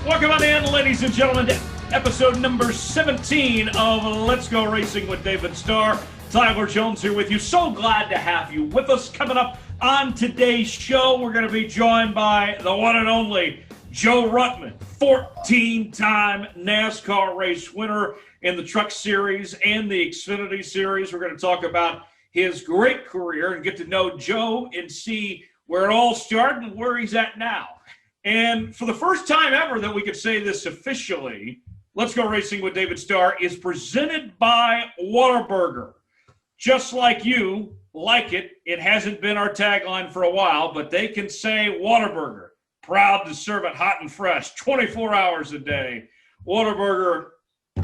Welcome on in, ladies and gentlemen, to episode number 17 of Let's Go Racing with David Starr. Tyler Jones here with you. So glad to have you with us. Coming up on today's show, we're going to be joined by the one and only Joe Ruttman, 14-time NASCAR race winner in the Truck Series and the Xfinity Series. We're going to talk about his great career and get to know Joe and see where it all started and where he's at now. And for the first time ever that we could say this officially, Let's Go Racing with David Starr is presented by Whataburger. Just like you like it, it hasn't been our tagline for a while, but they can say Whataburger. Proud to serve it hot and fresh, 24 hours a day. Whataburger,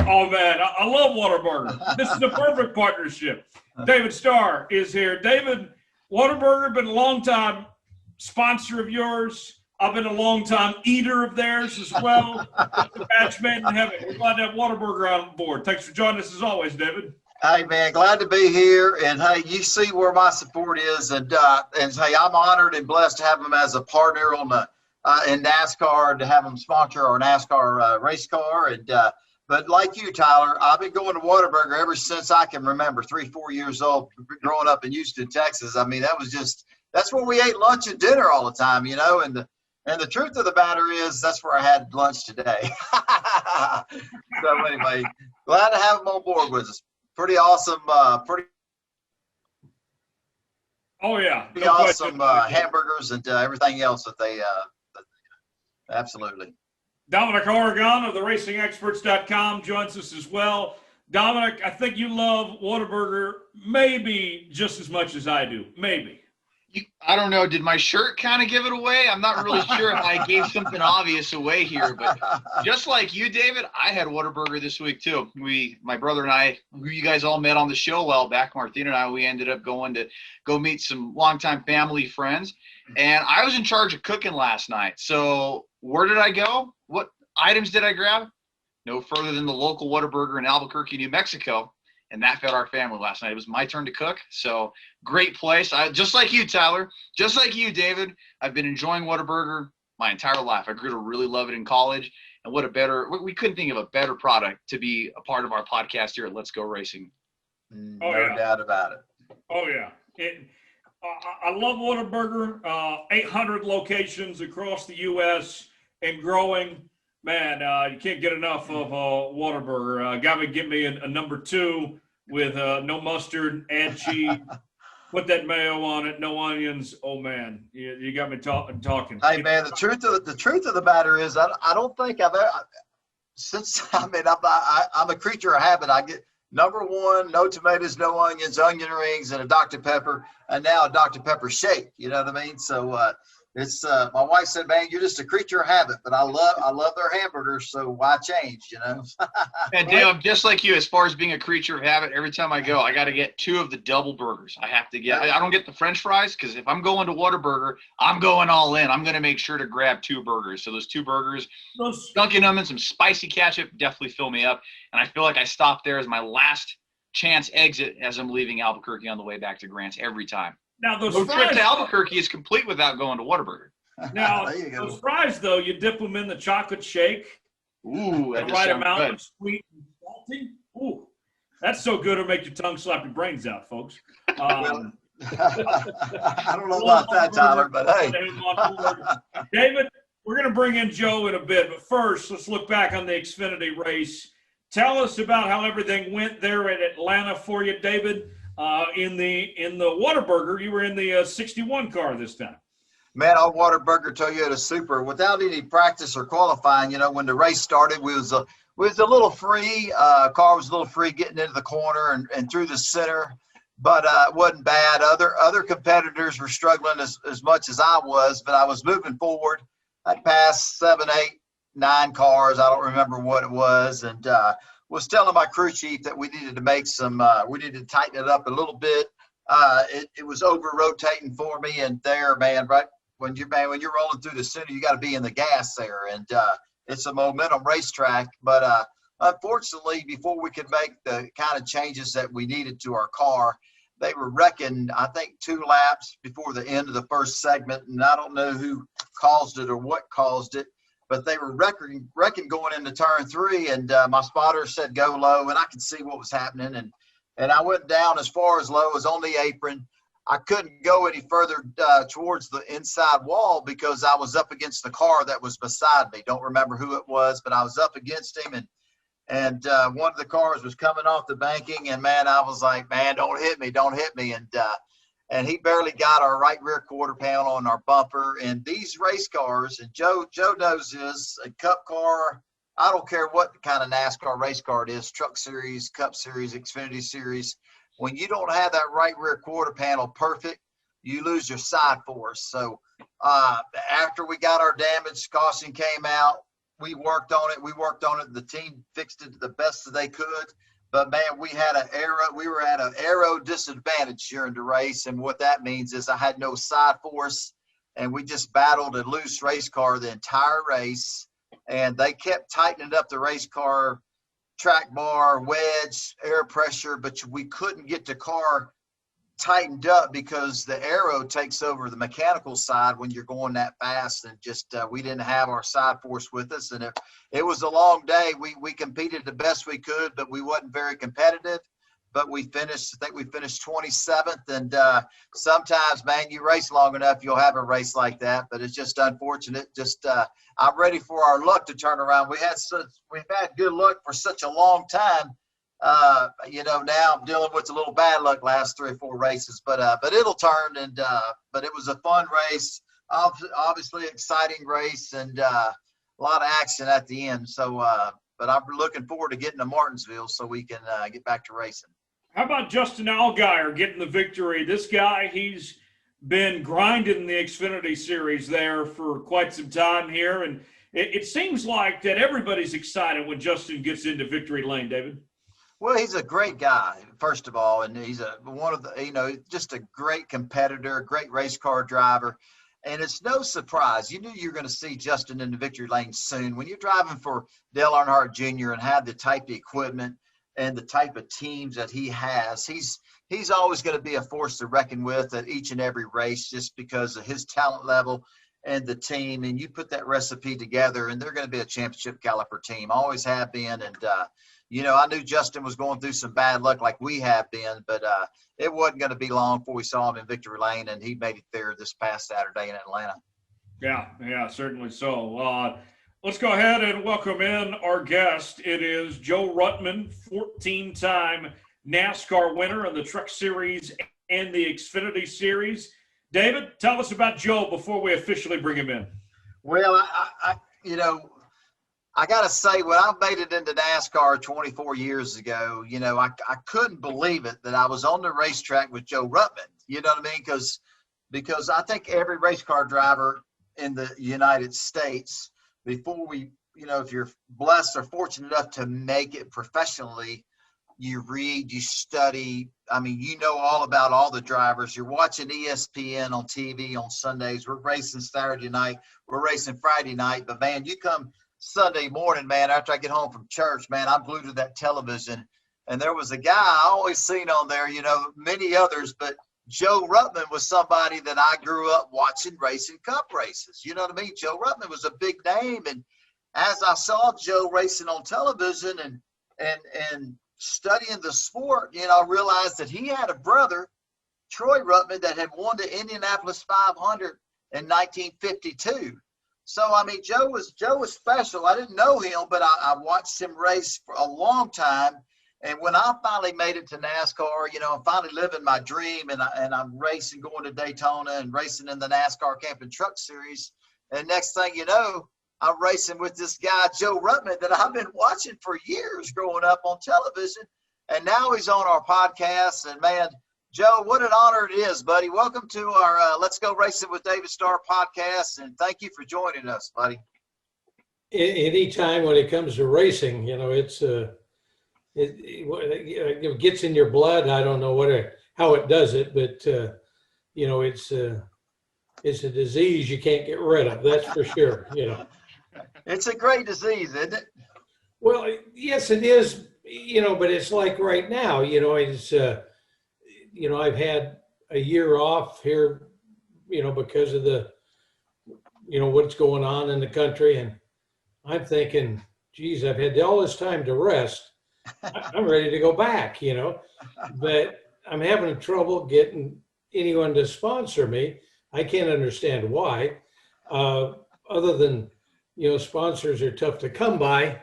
oh man, I love Whataburger. This is a perfect partnership. David Starr is here. David, Whataburger, been a long time sponsor of yours. I've been a long-time eater of theirs as well. The match made in heaven. We're glad to have Whataburger on board. Thanks for joining us as always, David. Hey, man, glad to be here. And, hey, you see where my support is. And hey, I'm honored and blessed to have them as a partner on the in NASCAR, to have them sponsor our NASCAR race car. And but like you, Tyler, I've been going to Whataburger ever since I can remember, 3-4 years old, growing up in Houston, Texas. I mean, that's where we ate lunch and dinner all the time, you know. And the truth of the matter is, that's where I had lunch today. So anyway, glad to have them on board with us. Pretty awesome. Oh yeah, pretty awesome hamburgers and everything else that they. Absolutely. Dominic Oregon of the RacingExperts.com joins us as well. Dominic, I think you love Whataburger maybe just as much as I do. Maybe. I don't know. Did my shirt kind of give it away? I'm not really sure if I gave something obvious away here, but just like you, David, I had Whataburger this week too. My brother and I, who you guys all met on the show a while back, Martina and I, we ended up going to go meet some longtime family friends, and I was in charge of cooking last night. So where did I go? What items did I grab? No further than the local Whataburger in Albuquerque, New Mexico. And that fed our family last night. It was my turn to cook. So great place. Just like you, Tyler, just like you, David, I've been enjoying Whataburger my entire life. I grew to really love it in college. And we couldn't think of a better product to be a part of our podcast here at Let's Go Racing. No doubt about it. Oh, yeah. I love Whataburger. 800 locations across the U.S. and growing. Man, you can't get enough of Whataburger. Got to get me a number 2 with no mustard, add cheese, put that mayo on it, no onions. Oh man, you got me talking. Hey man, the truth of the matter is, I don't think I've ever, I'm a creature of habit. I get number 1, no tomatoes, no onions, onion rings, and a Dr. Pepper, and now a Dr. Pepper shake. You know what I mean? So it's my wife said, "Man, you're just a creature of habit." But I love their hamburgers, so why change? You know. And Dale, I'm just like you. As far as being a creature of habit, every time I go, I got to get 2 of the double burgers. I have to get. I don't get the French fries because if I'm going to Whataburger, I'm going all in. I'm going to make sure to grab 2 burgers. So those 2 burgers, dunking them in some spicy ketchup, definitely fill me up. And I feel like I stop there as my last chance exit as I'm leaving Albuquerque on the way back to Grants every time. Now those no fries, trip to Albuquerque is complete without going to Whataburger. Now those fries, though, you dip them in the chocolate shake. Ooh, the right amount of sweet and salty. Ooh, that's so good it'll make your tongue slap your brains out, folks. I don't know about that, Tyler, but hey. David, we're going to bring in Joe in a bit, but first, let's look back on the Xfinity race. Tell us about how everything went there at Atlanta for you, David. In the Whataburger, you were in the 61 car this time. Man, our Whataburger Toyota Super, without any practice or qualifying, you know, when the race started, we was a little free. Car was a little free getting into the corner and through the center, but it wasn't bad. Other competitors were struggling as much as I was, but I was moving forward. I passed 7, 8, 9 cars. I don't remember what it was, and was telling my crew chief that we needed to make we needed to tighten it up a little bit. It was over rotating for me, and there, man, right when you're rolling through the center, you got to be in the gas there, and it's a momentum racetrack. But unfortunately, before we could make the kind of changes that we needed to our car, they were wrecking, I think, 2 laps before the end of the first segment, and I don't know who caused it or what caused it. but they were wrecking going into turn 3, and my spotter said go low, and I could see what was happening, and I went down as far as low as on the apron. I couldn't go any further towards the inside wall because I was up against the car that was beside me. Don't remember who it was, but I was up against him, and one of the cars was coming off the banking, and man, I was like, man, don't hit me, and he barely got our right rear quarter panel on our bumper. And these race cars, and Joe knows this, a Cup car, I don't care what kind of NASCAR race car it is, Truck Series, Cup Series, Xfinity Series, when you don't have that right rear quarter panel perfect, you lose your side force. So after we got our damage, caution came out, we worked on it. The team fixed it the best that they could. But man, we were at an aero disadvantage during the race. And what that means is I had no side force, and we just battled a loose race car the entire race. And they kept tightening up the race car, track bar, wedge, air pressure, but we couldn't get the car tightened up because the aero takes over the mechanical side when you're going that fast, and just we didn't have our side force with us, and it was a long day. We competed the best we could, but we wasn't very competitive. But I think we finished 27th, and sometimes, man, you race long enough, you'll have a race like that, but it's just unfortunate. I'm ready for our luck to turn around. We've had good luck for such a long time. Now I'm dealing with a little bad luck last 3 or 4 races, but it'll turn. And but it was a fun race, obviously exciting race, and a lot of action at the end. So, but I'm looking forward to getting to Martinsville so we can get back to racing. How about Justin Allgaier getting the victory? This guy, he's been grinding the Xfinity Series there for quite some time here, and it seems like that everybody's excited when Justin gets into victory lane, David. Well, he's a great guy, first of all, and he's just a great competitor, great race car driver. And it's no surprise. You knew you were going to see Justin in the victory lane soon. When you're driving for Dale Earnhardt Jr. and have the type of equipment and the type of teams that he has, he's always going to be a force to reckon with at each and every race, just because of his talent level and the team. And you put that recipe together, and they're going to be a championship caliber team. Always have been. And I knew Justin was going through some bad luck like we have been, but it wasn't going to be long before we saw him in victory lane, and he made it there this past Saturday in Atlanta. Yeah, certainly so. Let's go ahead and welcome in our guest. It is Joe Ruttman, 14-time NASCAR winner in the Truck Series and the Xfinity Series. David, tell us about Joe before we officially bring him in. Well, I got to say, when I made it into NASCAR 24 years ago, I couldn't believe it that I was on the racetrack with Joe Ruttman. You know what I mean? Because I think every race car driver in the United States, before if you're blessed or fortunate enough to make it professionally, you read, you study. I mean, all about all the drivers. You're watching ESPN on TV on Sundays. We're racing Saturday night. We're racing Friday night. But, man, you come Sunday morning, man, after I get home from church, man, I'm glued to that television. And there was a guy I always seen on there, many others, but Joe Ruttman was somebody that I grew up watching racing Cup races. You know what I mean? Joe Ruttman was a big name. And as I saw Joe racing on television and studying the sport, I realized that he had a brother, Troy Ruttman, that had won the Indianapolis 500 in 1952. So, I mean, Joe was special. I didn't know him, but I watched him race for a long time. And when I finally made it to NASCAR, I'm finally living my dream, and I'm racing, going to Daytona and racing in the NASCAR Camping Truck Series. And next thing you know, I'm racing with this guy, Joe Ruttman, that I've been watching for years growing up on television. And now he's on our podcast. And, man, Joe, what an honor it is, buddy. Welcome to our Let's Go Racing with David Starr podcast, and thank you for joining us, buddy. Anytime when it comes to racing, it gets in your blood. I don't know how it does it, but it's a disease you can't get rid of. That's for sure. It's a great disease, isn't it? Well, yes, it is. But it's like right now. It's I've had a year off here, because of the, what's going on in the country, I'm thinking, geez, I've had all this time to rest. I'm ready to go back, but I'm having trouble getting anyone to sponsor me. I can't understand why, other than, sponsors are tough to come by,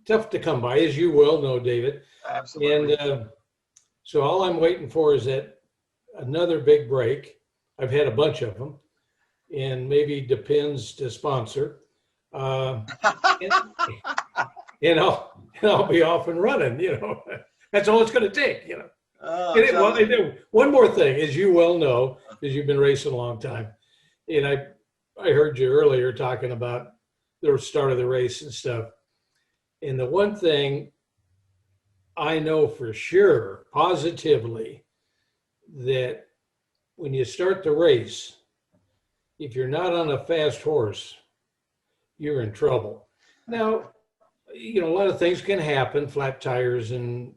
tough to come by, as you well know, David. Absolutely. And so all I'm waiting for is that another big break. I've had a bunch of them, and maybe Depends to sponsor. And I'll be off and running, That's all it's going to take, one more thing, as you well know, because you've been racing a long time, and I heard you earlier talking about the start of the race and stuff. And the one thing I know for sure, positively, that when you start the race, if you're not on a fast horse, you're in trouble. Now, a lot of things can happen, flat tires and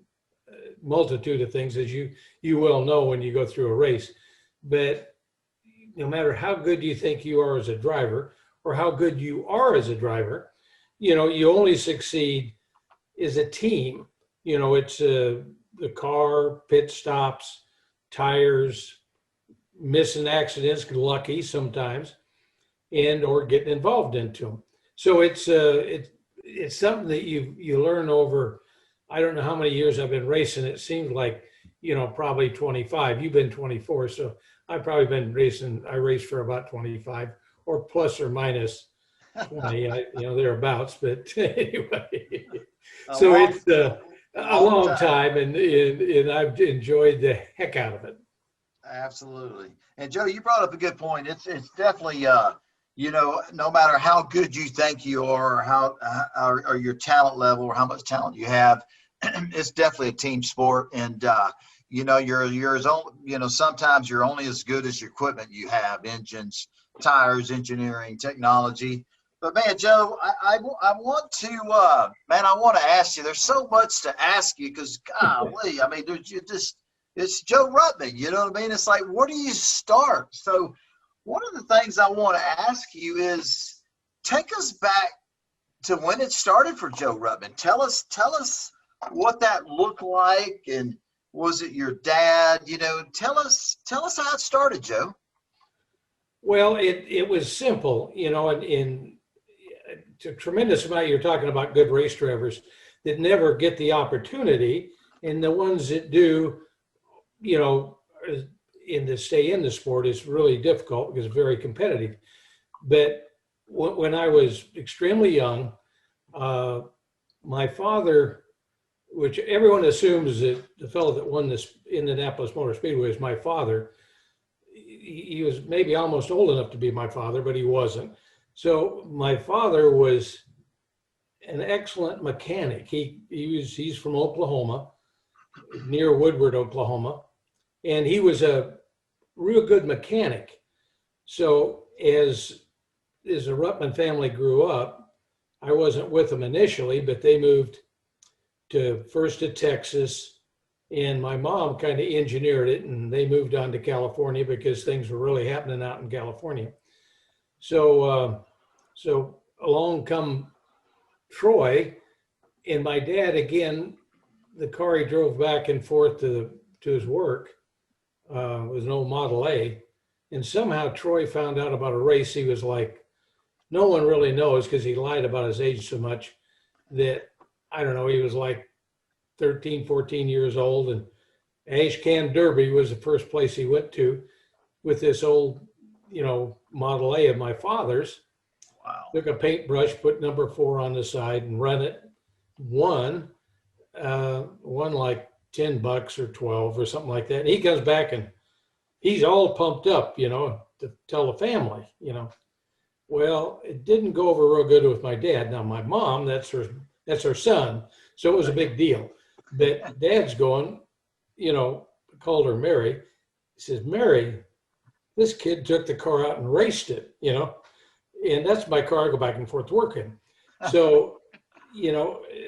multitude of things, as you well know when you go through a race. But no matter how good you think you are as a driver or how good you are as a driver, you only succeed as a team. It's the car, pit stops, tires, missing accidents, lucky sometimes, and or getting involved into them. So it's something that you learn over. I don't know how many years I've been racing. It seems like, probably 25. You've been 24, so I've probably been racing. I raced for about 25, or plus or minus 20. Thereabouts. But anyway, so it's a long time, and I've enjoyed the heck out of it. Absolutely. And Joe, you brought up a good point. It's definitely no matter how good you think you are, or how or your talent level, or how much talent you have, it's definitely a team sport. And you're as own, sometimes you're only as good as your equipment you have: engines, tires, engineering, technology. But man, Joe, I want to ask you. There's so much to ask you, because golly, I mean, it's Joe Ruttman. You know what I mean? It's like, where do you start? So one of the things I want to ask you is, take us back to when it started for Joe Ruttman. Tell us what that looked like, and was it your dad? Tell us how it started, Joe. Well, it was simple, in a tremendous amount. You're talking about good race drivers that never get the opportunity, and the ones that do, to stay in the sport is really difficult because it's very competitive. But when I was extremely young, my father, which everyone assumes that the fellow that won this Indianapolis Motor Speedway is my father, he was maybe almost old enough to be my father, but he wasn't. So my father was an excellent mechanic. He's from Oklahoma, near Woodward, Oklahoma, and he was a real good mechanic. So as the Ruttman family grew up, I wasn't with them initially, but they moved first to Texas, and my mom kind of engineered it, and they moved on to California because things were really happening out in California. So along come Troy, and my dad, again, the car he drove back and forth to his work was an old Model A. And somehow Troy found out about a race. He was like, no one really knows, because he lied about his age so much, that, I don't know, he was like 13, 14 years old. And Ash Can Derby was the first place he went to with this old, Model A of my father's. Wow. Took a paintbrush, put number 4 on the side and run it. Won like $10 or 12 or something like that. And he comes back and he's all pumped up, to tell the family, Well, it didn't go over real good with my dad. Now my mom, that's her son. So it was a big deal. But Dad's going, called her Mary. He says, Mary, this kid took the car out and raced it, and that's my car I go back and forth to work in. So,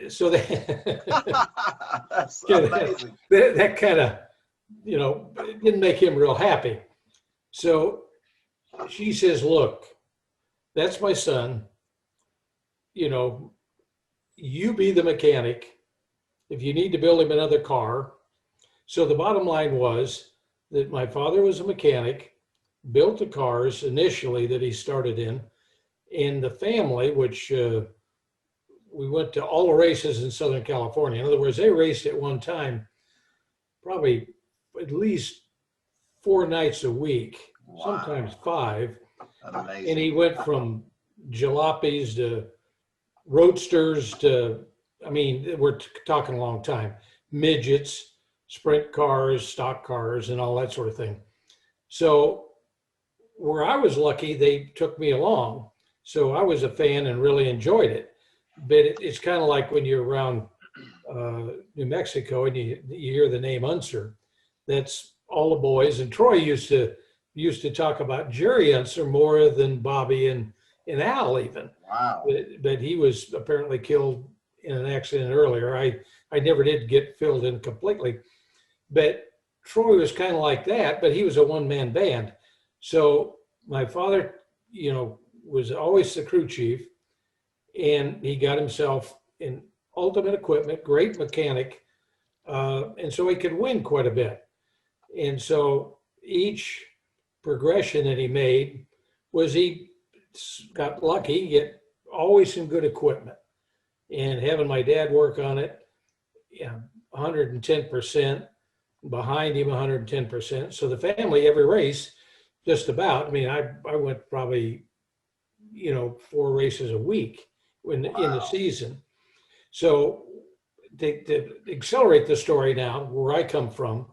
so that's amazing. That kind of, didn't make him real happy. So she says, look, that's my son. You know, you be the mechanic if you need to build him another car. So the bottom line was that my father was a mechanic, built the cars initially that he started in the family, which we went to all the races in Southern California. In other words, they raced at one time, probably at least 4 nights a week, sometimes 5. Amazing. And he went from jalopies to roadsters to, I mean, we're talking a long time, midgets, sprint cars, stock cars, and all that sort of thing. So where I was lucky, they took me along. So I was a fan and really enjoyed it. But it's kind of like when you're around New Mexico and you hear the name Unser. That's all the boys. And Troy used to talk about Jerry Unser more than Bobby and Al even. Wow. But he was apparently killed in an accident earlier. I never did get filled in completely. But Troy was kind of like that, but he was a one-man band. So my father, you know, was always the crew chief, and he got himself in ultimate equipment, great mechanic, and so he could win quite a bit. And so each progression that he made was he got lucky, get always some good equipment, and having my dad work on it, 110%, behind him 110%. So the family, every race, just about, I mean, I went probably, 4 races a week in the season. So to accelerate the story now, where I come from,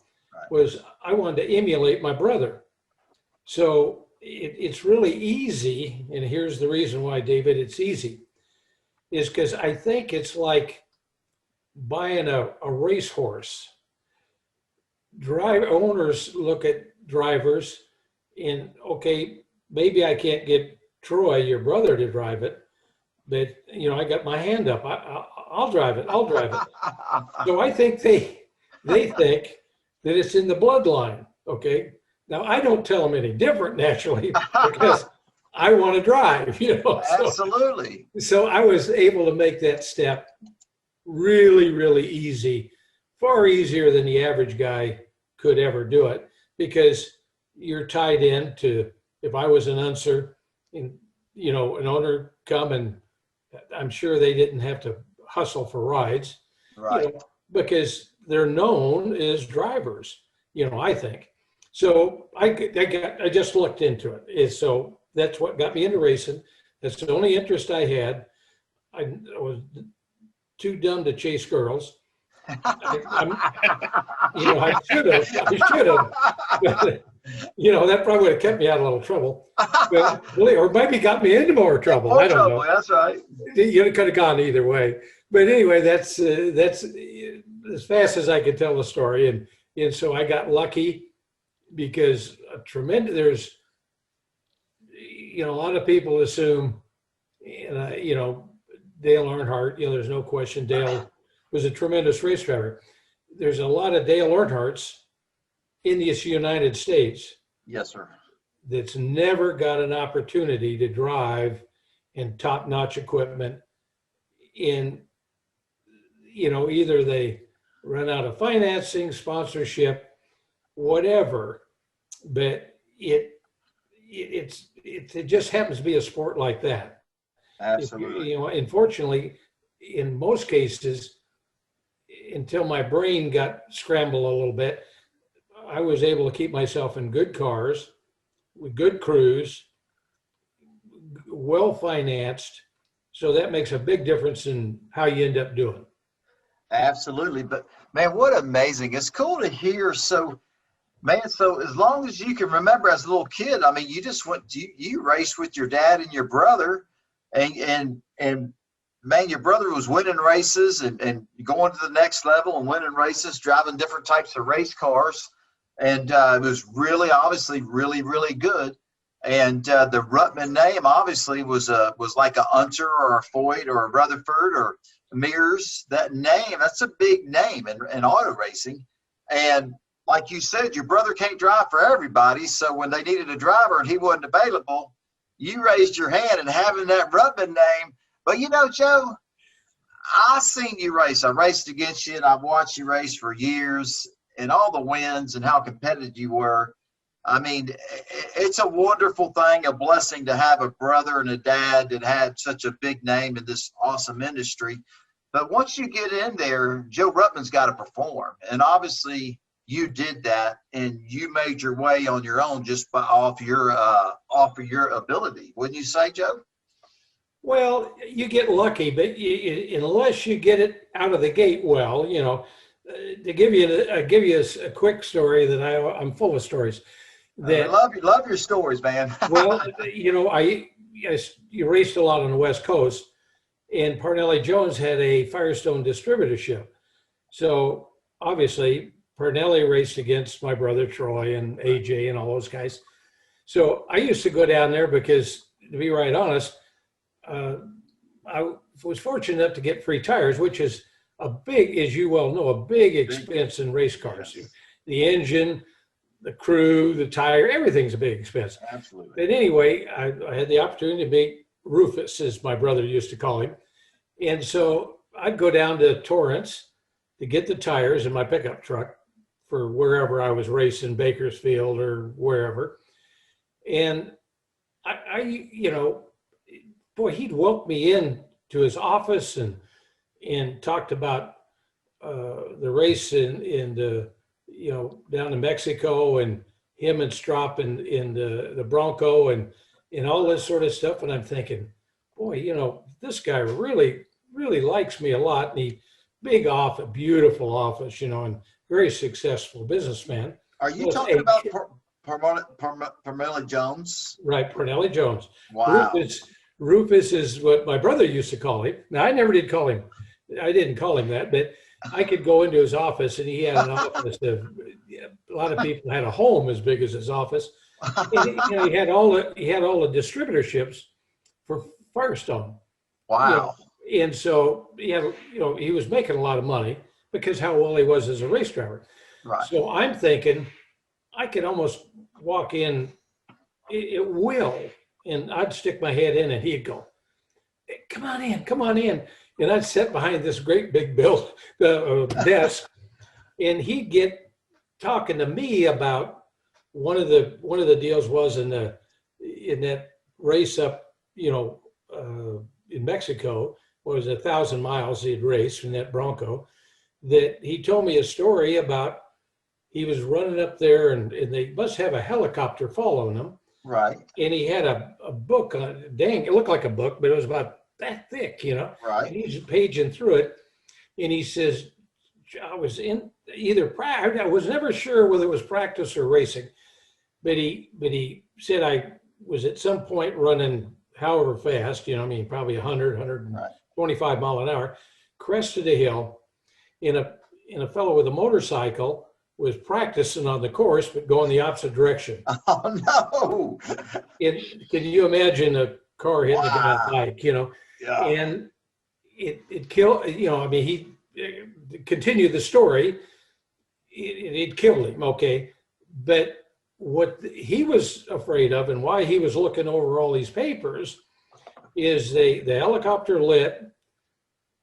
was I wanted to emulate my brother. So it's really easy, and here's the reason why, David, it's easy, is because I think it's like buying a racehorse. Owners look at drivers and, okay, maybe I can't get Troy, your brother, to drive it, but I got my hand up. I'll drive it. I'll drive it. So I think they think that it's in the bloodline. Okay. Now I don't tell them any different, naturally, because I want to drive. Absolutely. So I was able to make that step really, really easy, far easier than the average guy could ever do it, because you're tied in to, if I was an Unser, and an owner come, and I'm sure they didn't have to hustle for rides, right? Because they're known as drivers, I think. So I just looked into it. So that's what got me into racing. That's the only interest I had. I was too dumb to chase girls. I should have. That probably would have kept me out of a little trouble, or maybe got me into more trouble. I don't know. That's right. You could have gone either way. But anyway, that's as fast as I could tell the story, and so I got lucky, because there's a lot of people assume, Dale Earnhardt. There's no question Dale was a tremendous race driver. There's a lot of Dale Earnhardts in the United States. Yes, sir. That's never got an opportunity to drive in top-notch equipment. Either they run out of financing, sponsorship, whatever. But it just happens to be a sport like that. Absolutely. Unfortunately, in most cases, until my brain got scrambled a little bit, I was able to keep myself in good cars, with good crews, well financed. So that makes a big difference in how you end up doing. Absolutely. But man, what amazing. It's cool to hear. So as long as you can remember as a little kid, I mean, you just you raced with your dad and your brother, and man, your brother was winning races and going to the next level and winning races, driving different types of race cars. And it was obviously really, really good. And the Ruttman name obviously was like a Unser or a Foyt or a Rutherford or Mears. That name, that's a big name in auto racing. And like you said, your brother can't drive for everybody. So when they needed a driver and he wasn't available, you raised your hand and having that Ruttman name. But you know, Joe, I seen you race. I raced against you, and I've watched you race for years, and all the wins and how competitive you were. I mean, it's a wonderful thing, a blessing to have a brother and a dad that had such a big name in this awesome industry. But once you get in there, Joe Ruttman's got to perform. And obviously you did that, and you made your way on your own just off of your ability. Wouldn't you say, Joe? Well, you get lucky, but unless you get it out of the gate well, you know, to give you a quick story that I'm full of stories. I love your stories, man. Well, you know, you raced a lot on the West Coast, and Parnelli Jones had a Firestone distributorship. So obviously Parnelli raced against my brother Troy and AJ and all those guys. So I used to go down there because, to be right honest, I was fortunate enough to get free tires, which is a big, as you well know, a big expense in race cars. Yes. The engine, the crew, the tire, everything's a big expense. Absolutely. But anyway, I had the opportunity to meet Rufus, as my brother used to call him. And so I'd go down to Torrance to get the tires in my pickup truck for wherever I was racing, Bakersfield or wherever. And I you know, boy, he'd welcome me in to his office and talked about the race in you know, down in Mexico, and him and Strop in the Bronco and all this sort of stuff. And I'm thinking, boy, you know, this guy really, really likes me a lot. And he, big office, beautiful office, you know, and very successful businessman. Are you talking about Parnelli Jones? Right, Parnelli Jones. Wow. Rufus is what my brother used to call him. Now, I didn't call him that, but I could go into his office, and he had an office that a lot of people had a home as big as his office. And, you know, he had all the distributorships for Firestone. Wow. You know, and so he had, you know, he was making a lot of money because how well he was as a race driver. Right. So I'm thinking I could almost walk in at will, and I'd stick my head in, and he'd go, hey, come on in. And I'd sit behind this great big desk, and he'd get talking to me about one of the deals was in that race up, you know, in Mexico, was 1,000 miles he'd raced in that Bronco, that he told me a story about. He was running up there, and they must have a helicopter following him. Right. And he had a book on it. Dang, it looked like a book, but it was about that thick, you know. Right. And he's paging through it, and he says, I was in I was never sure whether it was practice or racing, but he said I was at some point running however fast, you know, I mean, probably 100, 125 mile an hour, crested a hill, and a fellow with a motorcycle was practicing on the course, but going the opposite direction. Oh, no. Can you imagine a car hitting a guy's bike, you know? Yeah. And it killed, you know, I mean, he continued the story. It killed him, okay? But what he was afraid of and why he was looking over all these papers is the helicopter lit,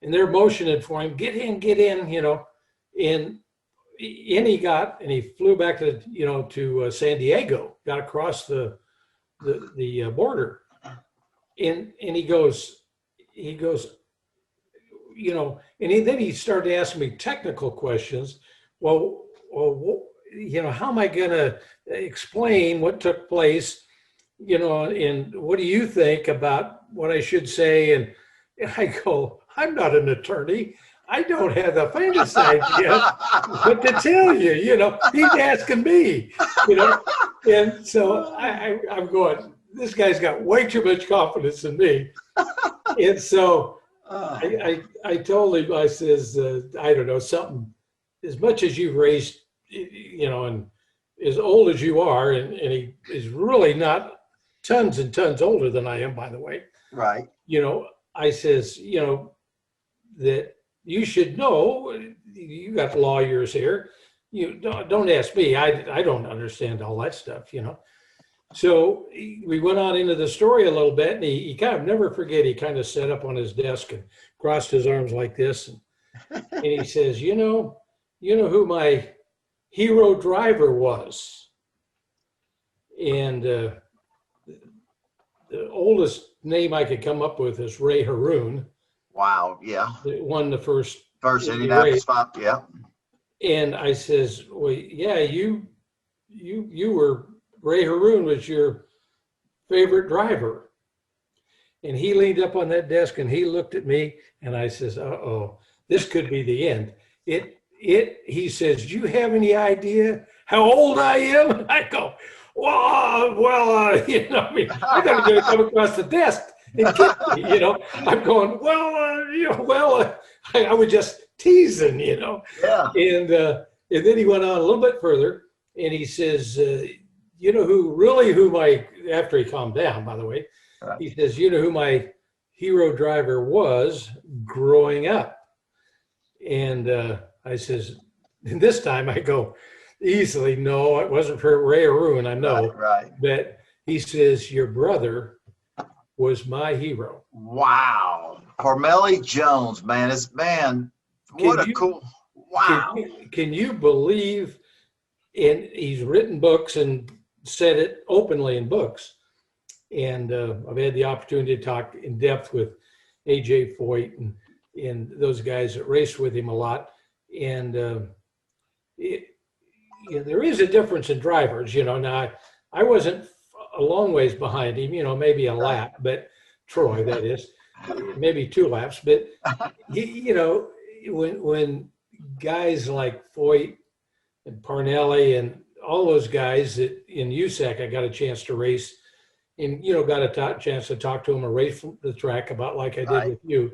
and they're motioning for him, get in, you know, and he flew back to San Diego, got across the border, and he goes, you know, and then he started asking me technical questions. Well, you know, how am I going to explain what took place, you know, and what do you think about what I should say? And I go, I'm not an attorney. I don't have the faintest idea what to tell you, you know, he's asking me, you know. And so I'm going, this guy's got way too much confidence in me. And so I told him, I says, I don't know, something, as much as you've raised, you know, and as old as you are, and he is really not tons and tons older than I am, by the way. Right. You know, I says, you know, that you should know, you got lawyers here. You don't ask me. I don't understand all that stuff, you know. So we went on into the story a little bit, and he kind of, never forget, he kind of sat up on his desk and crossed his arms like this. And he says, you know who my hero driver was? And the oldest name I could come up with is Ray Haroon. Wow. Yeah. That won the first Indianapolis 5. Yeah. And I says, well, yeah, you were, Ray Haroon was your favorite driver. And he leaned up on that desk and he looked at me and I says, uh-oh, this could be the end. He says, do you have any idea how old I am? And I go, I thought he was going to come across the desk and get me, I'm going, I was just teasing, Yeah. And then he went on a little bit further and he says, after he calmed down, by the way, right. He says, who my hero driver was growing up? And I says, and this time I go, easily, no, it wasn't for Ray Haroon, I know. Right. But he says, your brother was my hero. Wow. Carmeli Jones, man. Cool. Wow. Can you believe, and he's written books and said it openly in books. And I've had the opportunity to talk in depth with AJ Foyt and those guys that race with him a lot. And there is a difference in drivers, Now, I wasn't a long ways behind him, maybe a lap, but Troy, that is, maybe 2 laps. But, when guys like Foyt and Parnelli and all those guys that in USAC I got a chance to race and, got a chance to talk to them or race the track about like I did with you.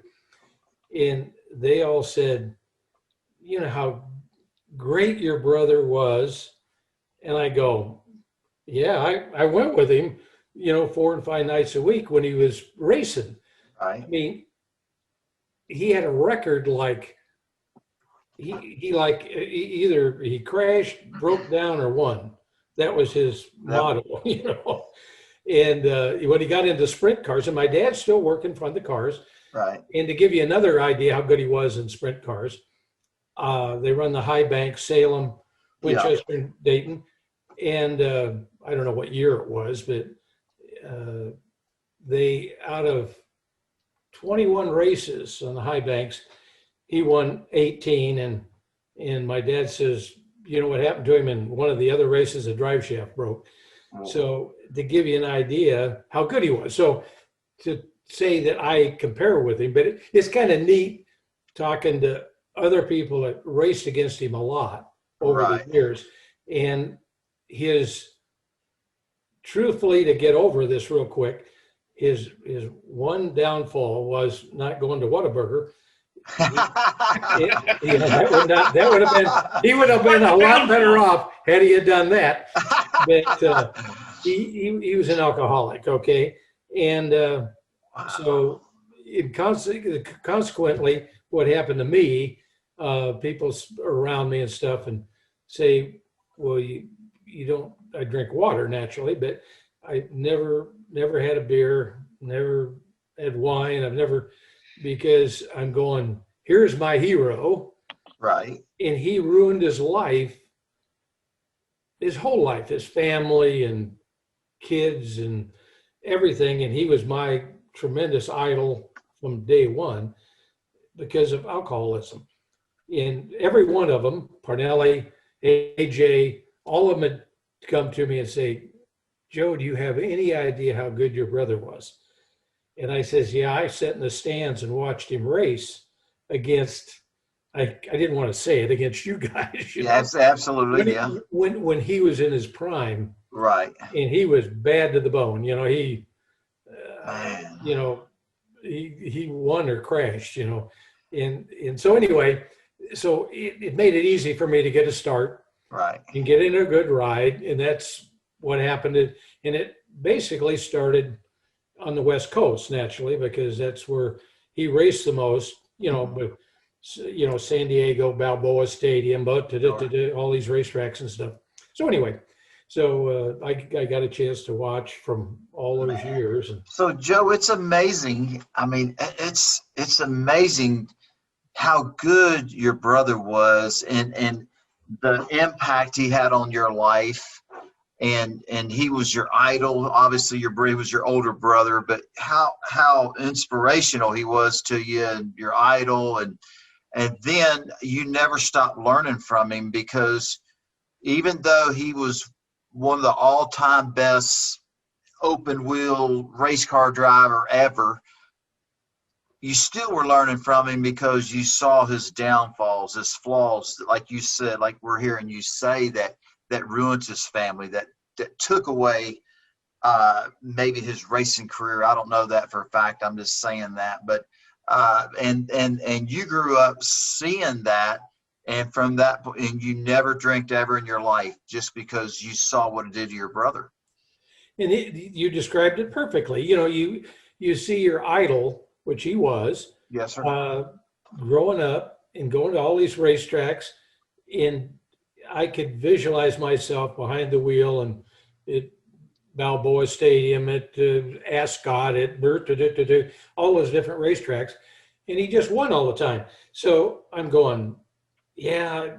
And they all said, how great your brother was. And I go, yeah, I went with him, 4 and 5 nights a week when he was racing. Right. I mean, he had a record like either he crashed, broke down, or won. That was his motto, And when he got into sprint cars, and my dad's still working from the cars. Right. And to give you another idea how good he was in sprint cars, they run the High Bank, Salem, Winchester, and Dayton. And I don't know what year it was, but they, out of 21 races on the High Banks, he won 18. And my dad says, what happened to him in one of the other races, a drive shaft broke. Oh. So to give you an idea how good he was. So to say that I compare with him, but it's kind of neat talking to other people that raced against him a lot over the years. And truthfully, to get over this real quick, his one downfall was not going to Whataburger. He would have been a lot better off had he had done that. But he was an alcoholic, okay? And so consequently, what happened to me, people around me and stuff and say, well, you don't, I drink water naturally, but I never had a beer, never had wine. I've never, because I'm going, here's my hero. Right. And he ruined his life, his whole life, his family and kids and everything. And he was my tremendous idol from day one because of alcoholism. And every one of them, Parnelli, AJ, all of them had come to me and say, Joe, do you have any idea how good your brother was? And I says, yeah, I sat in the stands and watched him race against, I didn't want to say it, against you guys. Yes, absolutely. When he was in his prime. Right. And he was bad to the bone. He won or crashed, And so anyway, so it made it easy for me to get a start. Right. And get in a good ride. And that's what happened. And it basically started on the West Coast, naturally, because that's where he raced the most, with, San Diego, Balboa Stadium, all these racetracks and stuff. So anyway, So I got a chance to watch from all those years. So Joe, it's amazing. I mean, it's amazing how good your brother was and the impact he had on your life. And he was your idol. Obviously, he was your older brother, but how inspirational he was to you and your idol. And then you never stopped learning from him, because even though he was one of the all-time best open wheel race car driver ever, you still were learning from him because you saw his downfalls, his flaws, like you said, like we're hearing you say, that ruined his family, that took away maybe his racing career. I don't know that for a fact. I'm just saying that. But and you grew up seeing that, and from that, and you never drank ever in your life just because you saw what it did to your brother. And you described it perfectly. You know, you see your idol, which he was. Yes, sir. Growing up and going to all these racetracks, and I could visualize myself behind the wheel and at Balboa Stadium, at Ascot, at all those different racetracks, and he just won all the time. So I'm going, yeah,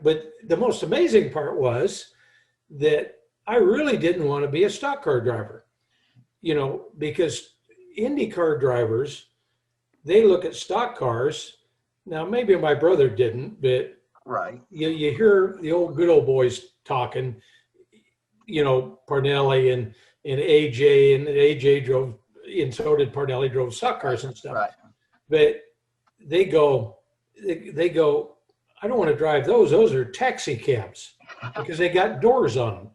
but the most amazing part was that I really didn't want to be a stock car driver, because IndyCar drivers, they look at stock cars. Now, maybe my brother didn't, but right. You hear the good old boys talking, Parnelli and AJ, and AJ drove, and so did Parnelli, drove stock cars and stuff. Right. But they go, I don't want to drive those. Those are taxi cabs because they got doors on them.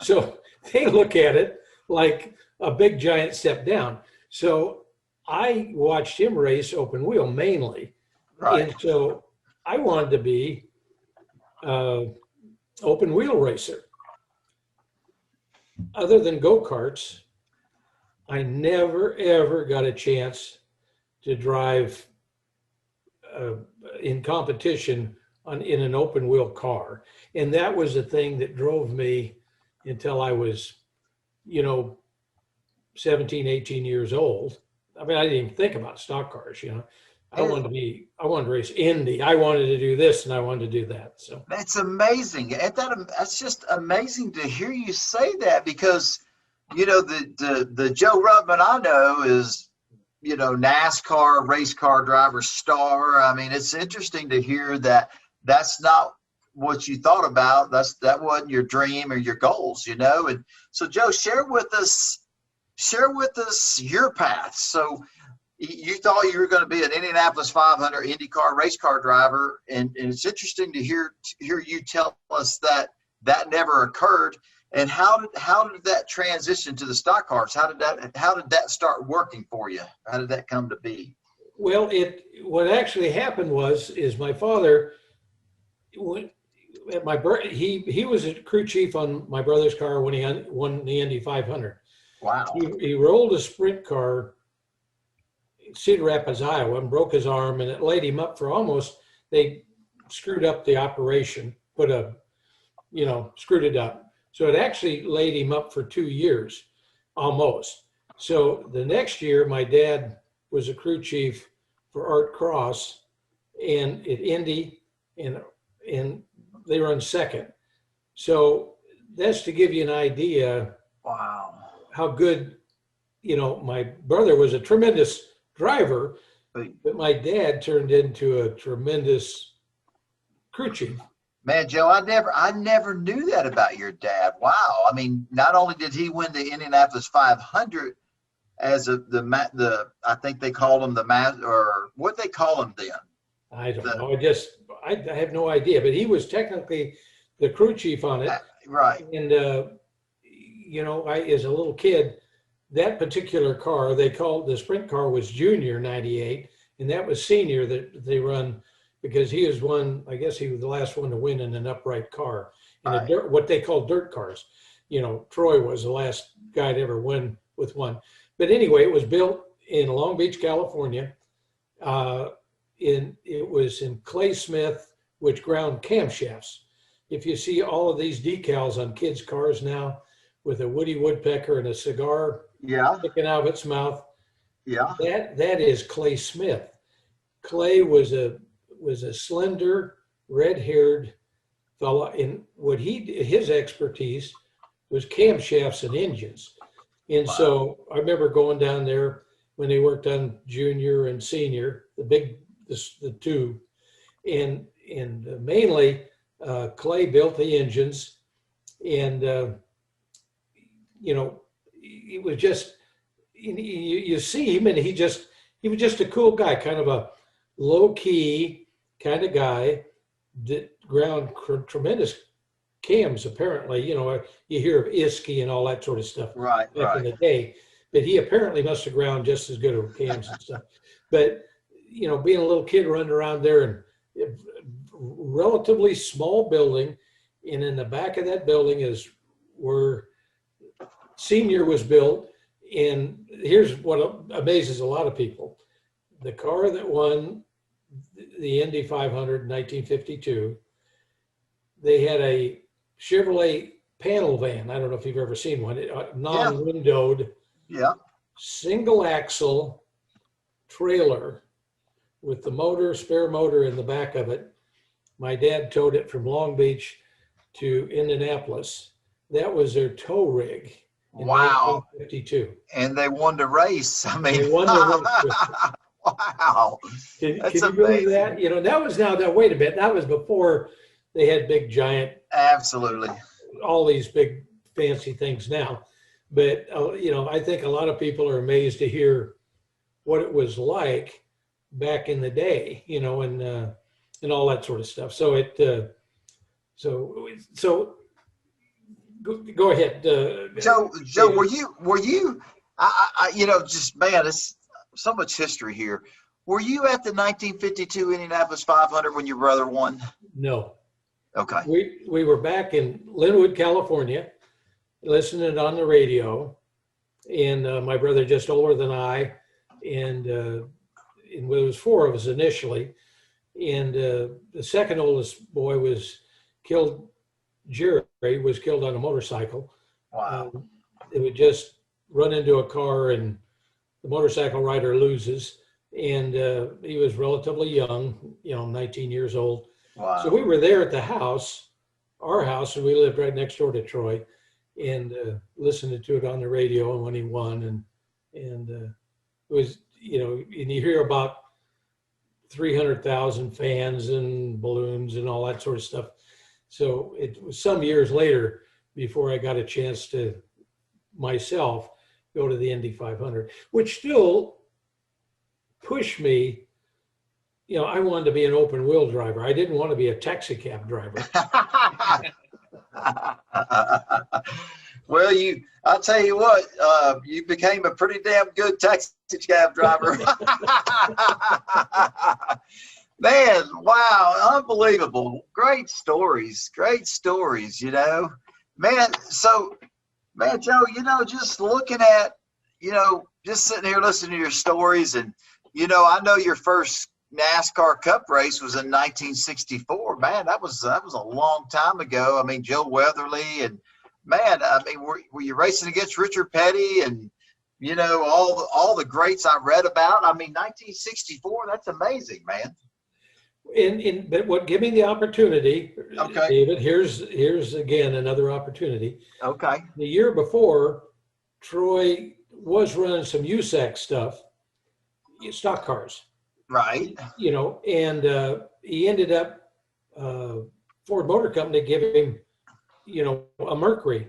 So they look at it like a big giant step down. So I watched him race open wheel mainly. Right. And so I wanted to be open wheel racer. Other than go-karts, I never, ever got a chance to drive in competition in an open wheel car. And that was the thing that drove me until I was, 17, 18 years old. I mean, I didn't even think about stock cars, I wanted to race Indy. I wanted to do this and I wanted to do that. So that's amazing. That's just amazing to hear you say that, because, the Joe Ruttman I know is, NASCAR race car driver star. I mean, it's interesting to hear that that's not what you thought about. That wasn't your dream or your goals, And so, Joe, share with us your path. So you thought you were going to be an Indianapolis 500 IndyCar race car driver, and it's interesting to hear you tell us that never occurred. And how did that transition to the stock cars? How did that start working for you? How did that come to be? Well, what actually happened is my father, at my birth, he was a crew chief on my brother's car when he won the Indy 500. Wow. He rolled a sprint car in Cedar Rapids, Iowa, and broke his arm, and it laid him up for they screwed up the operation, screwed it up. So it actually laid him up for 2 years, almost. So the next year, my dad was a crew chief for Art Cross and at Indy, and they run second. So that's to give you an idea. Wow. How good, my brother was a tremendous driver, but my dad turned into a tremendous crew chief. Man, Joe, I never knew that about your dad. Wow. I mean, not only did he win the Indianapolis 500 as I think they called him or what they call him then? I don't know. I have no idea, but he was technically the crew chief on it. Right. And, I, as a little kid, that particular car, the sprint car was Junior 98, and that was Senior that they run, because he was I guess he was the last one to win in an upright car, in what they call dirt cars. Troy was the last guy to ever win with one. But anyway, it was built in Long Beach, California. It was in Clay Smith, which ground camshafts. if you see all of these decals on kids' cars now with a Woody Woodpecker and a cigar sticking out of its mouth, that is Clay Smith. Clay was a slender, red-haired fella, and his expertise was camshafts and engines. And so I remember going down there when they worked on Junior and Senior, the two, and mainly Clay built the engines, and it was just, you see him, and he was just a cool guy, kind of a low-key kind of guy that ground tremendous cams, apparently. You hear of Iskey and all that sort of stuff back in the day, but he apparently must have ground just as good of cams and stuff. But being a little kid running around there, and a relatively small building, and in the back of that building is where Senior was built. And here's what amazes a lot of people: the car that won the Indy 500 in 1952, they had a Chevrolet panel van. I don't know if you've ever seen one, non-windowed, single axle trailer with the spare motor in the back of it. My dad towed it from Long Beach to Indianapolis. That was their tow rig in 1952. And they won the race. I mean, they won the race. Wow. Can you believe that? That was wait a minute, that was before they had big giant, absolutely, all these big fancy things now. But, I think a lot of people are amazed to hear what it was like back in the day, and all that sort of stuff. So go ahead. Joe, were you, just, man, it's so much history here. Were you at the 1952 Indianapolis 500 when your brother won? No. Okay. We were back in Linwood, California, listening on the radio, and my brother just older than I, and there was four of us initially, and the second oldest boy was killed. Jerry was killed on a motorcycle. Wow. It would just run into a car, and the motorcycle rider loses, and he was relatively young, 19 years old. Wow. So we were there at our house, and we lived right next door to Troy, and listened to it on the radio, and when he won, and it was, and you hear about 300,000 fans and balloons and all that sort of stuff. So it was some years later before I got a chance to myself go to the Indy 500, which still pushed me. I wanted to be an open wheel driver. I didn't want to be a taxi cab driver. Well, I'll tell you what, you became a pretty damn good taxi cab driver. Man, wow, unbelievable. Great stories, Man, Joe, just looking at, just sitting here listening to your stories, and, I know your first NASCAR Cup race was in 1964. Man, that was a long time ago. I mean, Joe Weatherly, and man, were you racing against Richard Petty and, all the greats I read about? I mean, 1964, that's amazing, man. But what gave me the opportunity, okay, David, here's again another opportunity. Okay. The year before, Troy was running some USAC stuff, stock cars. Right. And he ended up, Ford Motor Company giving him, a Mercury.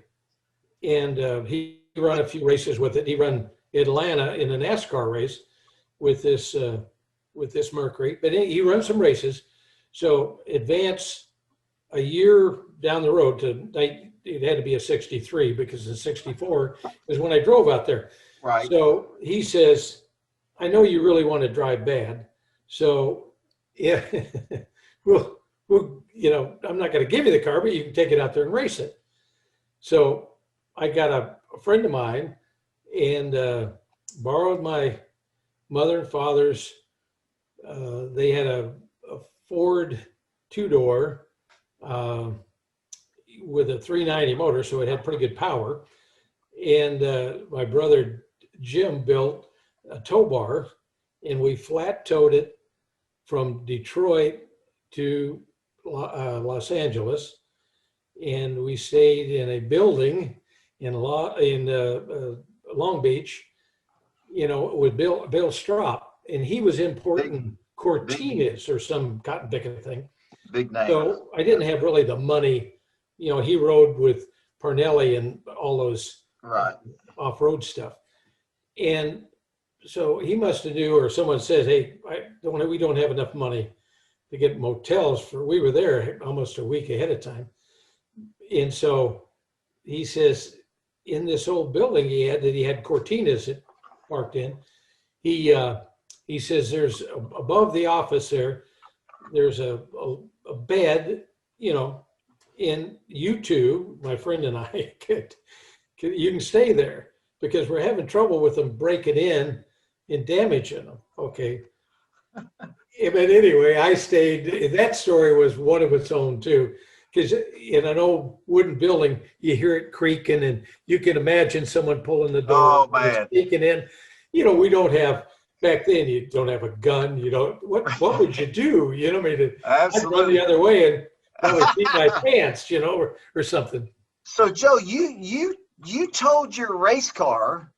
And he ran a few races with it. He ran Atlanta in a NASCAR race with this Mercury, but he ran some races. So advance a year down the road it had to be a 63, because in 64 is when I drove out there. Right. So he says, I know you really want to drive bad. So yeah, well, I'm not going to give you the car, but you can take it out there and race it. So I got a friend of mine and borrowed my mother and father's. They had a Ford two-door with a 390 motor, so it had pretty good power. And my brother Jim built a tow bar, and we flat towed it from Detroit to Los Angeles, and we stayed in a building in Long Beach, with Bill Straub, and he was importing Cortinas or some cotton picking thing. Big name. So I didn't have really the money. He rode with Parnelli and all those off-road stuff. And so he must have knew, or someone says, hey, we don't have enough money to get motels we were there almost a week ahead of time. And so he says, in this old building he had Cortinas parked in. He says there's above the office there's a bed, and you two, my friend and I, you can stay there because we're having trouble with them breaking in and damaging them. Okay. But anyway, I stayed. That story was one of its own too, because in an old wooden building, you hear it creaking, and you can imagine someone pulling the door, sneaking in. We don't have. Back then, you don't have a gun. You don't. What would you do? I'd run the other way and probably beat my pants, or something. So, Joe, you towed your race car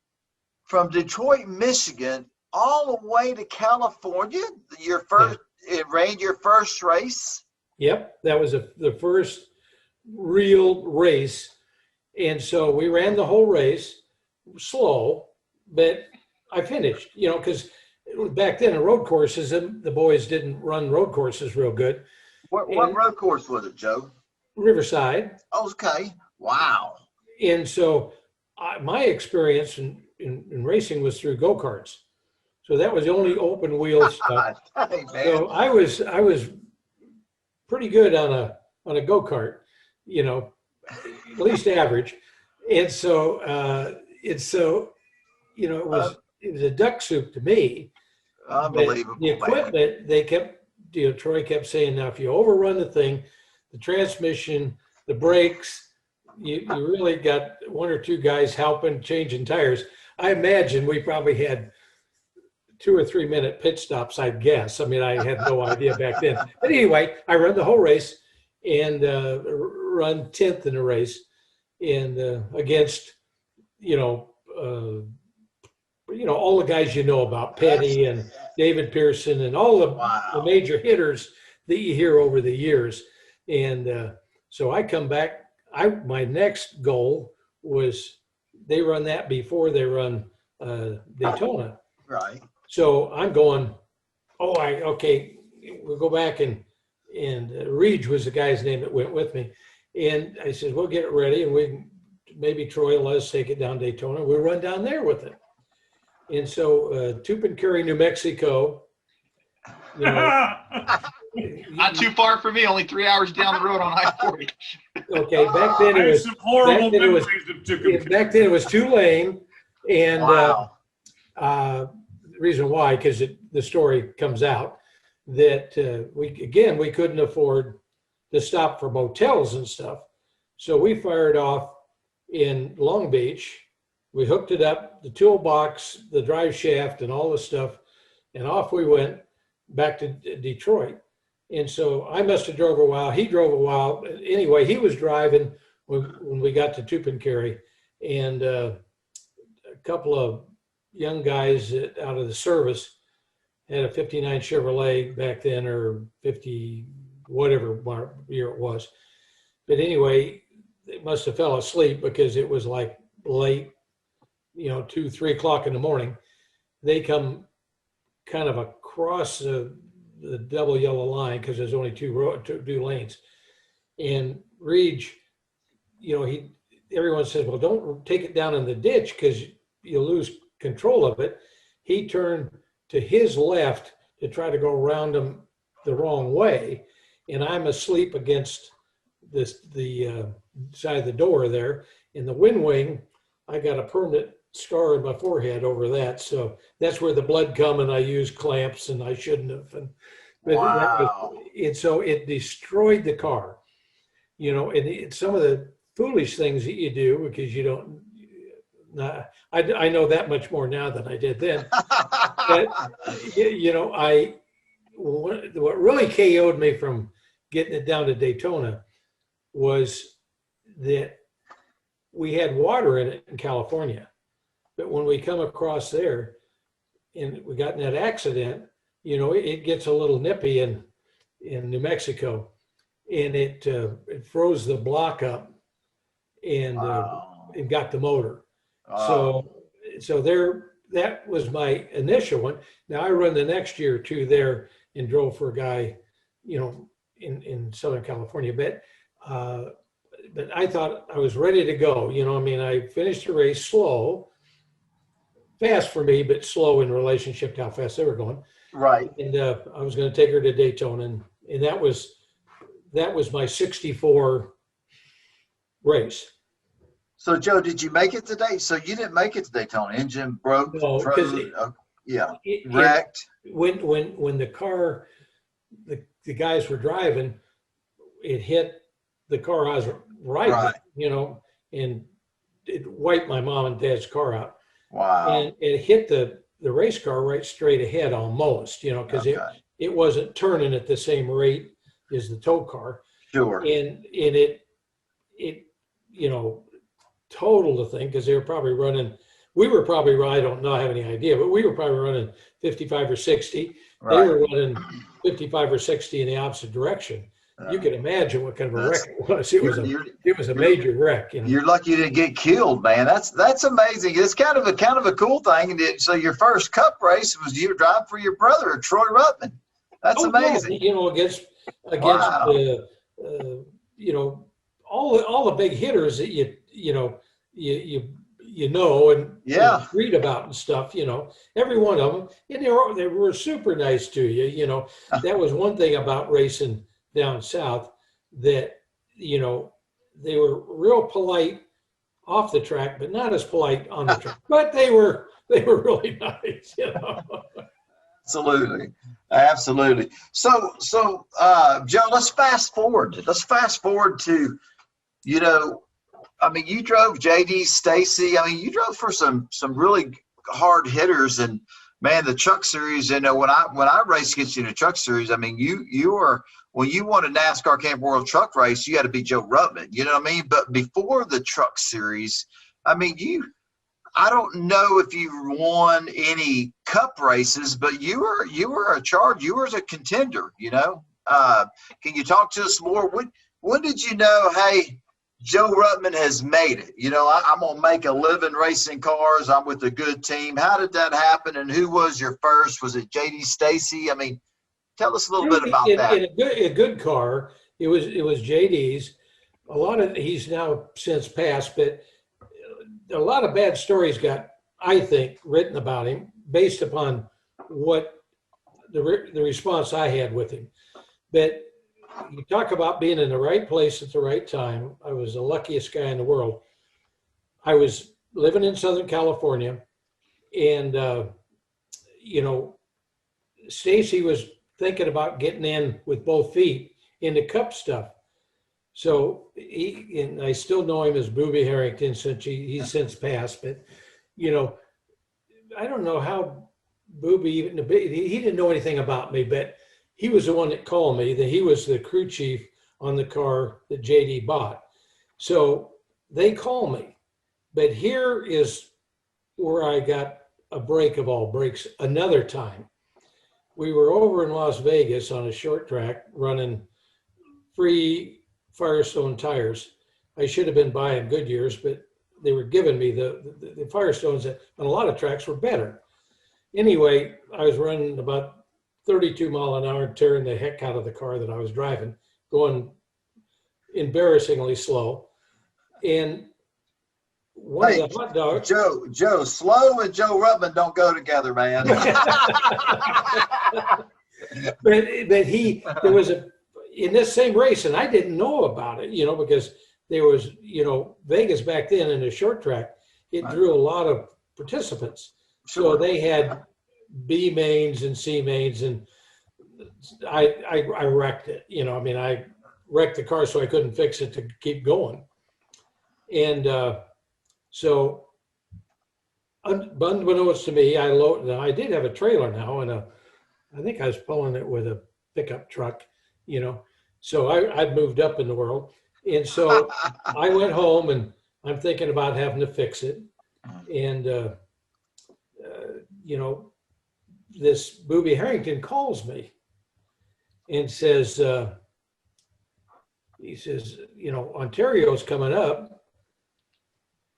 from Detroit, Michigan, all the way to California. It rained your first race. Yep, that was the first real race, and so we ran the whole race, slow, but I finished. Because back then in road courses, the boys didn't run road courses real good. What road course was it, Joe? Riverside. Okay. Wow. And so my experience in racing was through go-karts. So that was the only open wheel stuff. Hey, man. So I was pretty good on a go-kart, at least average. And so it was a duck soup to me. Unbelievable. But the equipment, they kept, Troy kept saying, now if you overrun the thing, the transmission, the brakes, you really got one or two guys helping, changing tires. I imagine we probably had 2 or 3 minute pit stops, I guess. I mean, I had no idea back then. But anyway, I run the whole race and run 10th in the race, and against, all the guys about, Petty and David Pearson and all the major hitters that you hear over the years. And so I come back. My next goal was they run that before they run Daytona. Right. So I'm going, we'll go back and Reed was the guy's name that went with me. And I said, we'll get it ready, and maybe Troy will let us take it down Daytona. We'll run down there with it. And so Tucumcari, New Mexico. Not too far from me, only 3 hours down the road on I-40. Okay, back then it was some horrible memories of Tucumcari. Back then it was 2-lane, and the reason why, because the story comes out that we couldn't afford to stop for motels and stuff, so we fired off in Long Beach. We hooked it up, the toolbox, the drive shaft, and all the stuff, and off we went back to Detroit. And so I must have drove a while. He drove a while. Anyway, he was driving when we got to Tucumcari, and a couple of young guys out of the service had a 59 Chevrolet back then, or 50, whatever year it was. But anyway, they must have fell asleep because it was like late, 2, 3 o'clock in the morning. They come kind of across the double yellow line because there's only two lanes. And Reed, everyone says, well, don't take it down in the ditch because you'll lose control of it. He turned to his left to try to go around him the wrong way. And I'm asleep against the side of the door there. In the wind wing, I got a permanent scar in my forehead over that. So that's where the blood come, and I used clamps, and I shouldn't have. And so it destroyed the car. and some of the foolish things that you do because you don't. I know that much more now than I did then. But what really KO'd me from getting it down to Daytona was that we had water in it in California, but when we come across there and we got in that accident, it gets a little nippy in New Mexico, and it froze the block up and got the motor. So there, that was my initial one. Now I run the next year or two there and drove for a guy, in Southern California, but I thought I was ready to go. I finished the race slow, fast for me, but slow in relationship to how fast they were going. Right. And I was going to take her to Daytona, and that was my 64 race. So, Joe, did you make it today? So you didn't make it to Daytona. Engine broke. No, because wrecked. When the car, the guys were driving, it hit the car I was riding, and it wiped my mom and dad's car out. Wow. And it hit the race car right straight ahead almost, because it wasn't turning at the same rate as the tow car. Sure. And it totaled the thing because they were probably running. We were probably, I don't know, I have any idea, but we were probably running 55 or 60. Right. They were running 55 or 60 in the opposite direction. You can imagine what kind of a wreck it was. It was a major wreck. You're lucky you didn't get killed, man. That's amazing. It's kind of a cool thing. So your first Cup race was you were driving for your brother, Troy Ruttman. That's amazing. Against all the big hitters that and read about and stuff, every one of them, and they were super nice to you. That was one thing about racing down south, that they were real polite off the track, but not as polite on the track. But they were really nice. Absolutely. So Joe, let's fast forward to, you drove JD Stacy. You drove for some really hard hitters, and man, the Truck Series. When I raced against you in the Truck Series, you were, when you won a NASCAR Camp World Truck Race, you had to beat Joe Ruttman. You know what I mean? But before the Truck Series, I don't know if you won any Cup races, but you were a contender. Can you talk to us more? When did you know, hey, Joe Ruttman has made it? I'm going to make a living racing cars. I'm with a good team. How did that happen? And who was your first? Was it JD Stacy? Tell us a little bit about that. In a good car, it was JD's. He's now since passed, but a lot of bad stories got, I think, written about him based upon what the response I had with him. But you talk about being in the right place at the right time. I was the luckiest guy in the world. I was living in Southern California, and Stacy was thinking about getting in with both feet into Cup stuff. So and I still know him as Booby Harrington, since he's since passed. But I don't know how Booby he didn't know anything about me, but he was the one that called me. That he was the crew chief on the car that JD bought. So they call me. But here is where I got a break of all breaks another time. We were over in Las Vegas on a short track running free Firestone tires. I should have been buying Goodyears, but they were giving me the Firestones that on a lot of tracks were better. Anyway, I was running about 32 mile an hour, tearing the heck out of the car that I was driving, going embarrassingly slow. And one of the hot dogs. Joe, slow and Joe Ruttman don't go together, man. but there was in this same race, and I didn't know about it, because there was, Vegas back then in the short track, it drew a lot of participants. So they had B mains and C mains, and I wrecked it. I wrecked the car, so I couldn't fix it to keep going. And so unbeknownst to me, I did have a trailer now, and I think I was pulling it with a pickup truck, so I'd moved up in the world. And so I went home, and I'm thinking about having to fix it. And, this Booby Harrington calls me and says, he says, Ontario's coming up.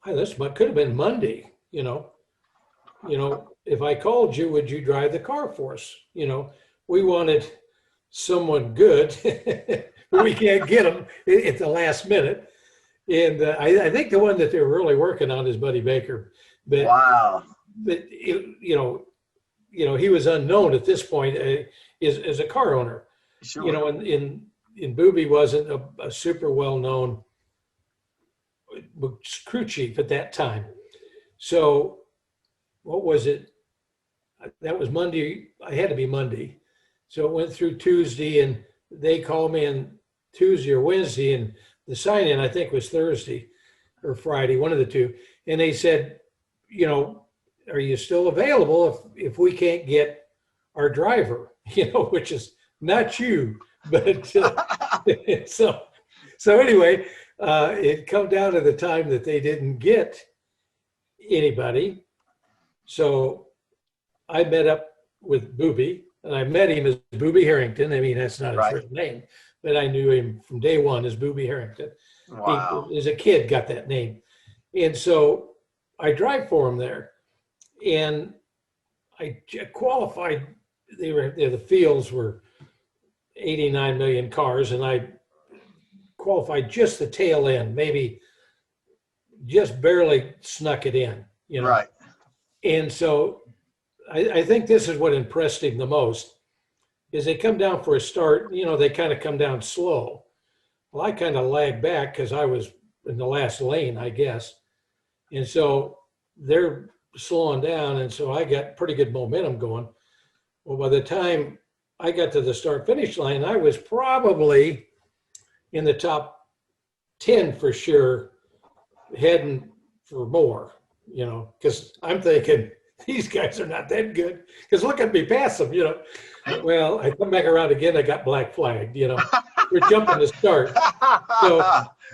Hey, this could have been Monday, if I called you, would you drive the car for us? We wanted someone good, but we can't get them at the last minute. And I think the one that they're really working on is Buddy Baker. But, wow. But he was unknown at this point as a car owner. Sure. And Booby wasn't a super well-known crew chief at that time. So what was it? That was Monday. I had to be Monday. So it went through Tuesday, and they called me on Tuesday or Wednesday, and the sign-in, I think, was Thursday or Friday, one of the two. And they said, are you still available if we can't get our driver, which is not you. But so anyway, it come down to the time that they didn't get anybody. So I met up with Booby, and I met him as Booby Harrington. I mean, that's not his real name, but I knew him from day one as Booby Harrington. Wow. He, as a kid, got that name. And so I drive for him there, and I qualified. The fields were 89 million cars, and I qualified just the tail end, maybe just barely snuck it in, Right. And so I think this is what impressed him the most, is they come down for a start, they kind of come down slow. Well, I kind of lagged back because I was in the last lane, I guess. And so they're slowing down, and so I got pretty good momentum going. Well, by the time I got to the start-finish line, I was probably in the top 10 for sure, heading for more, because I'm thinking, these guys are not that good, because look at me pass them, Well, I come back around again, I got black flagged, we're jumping the start.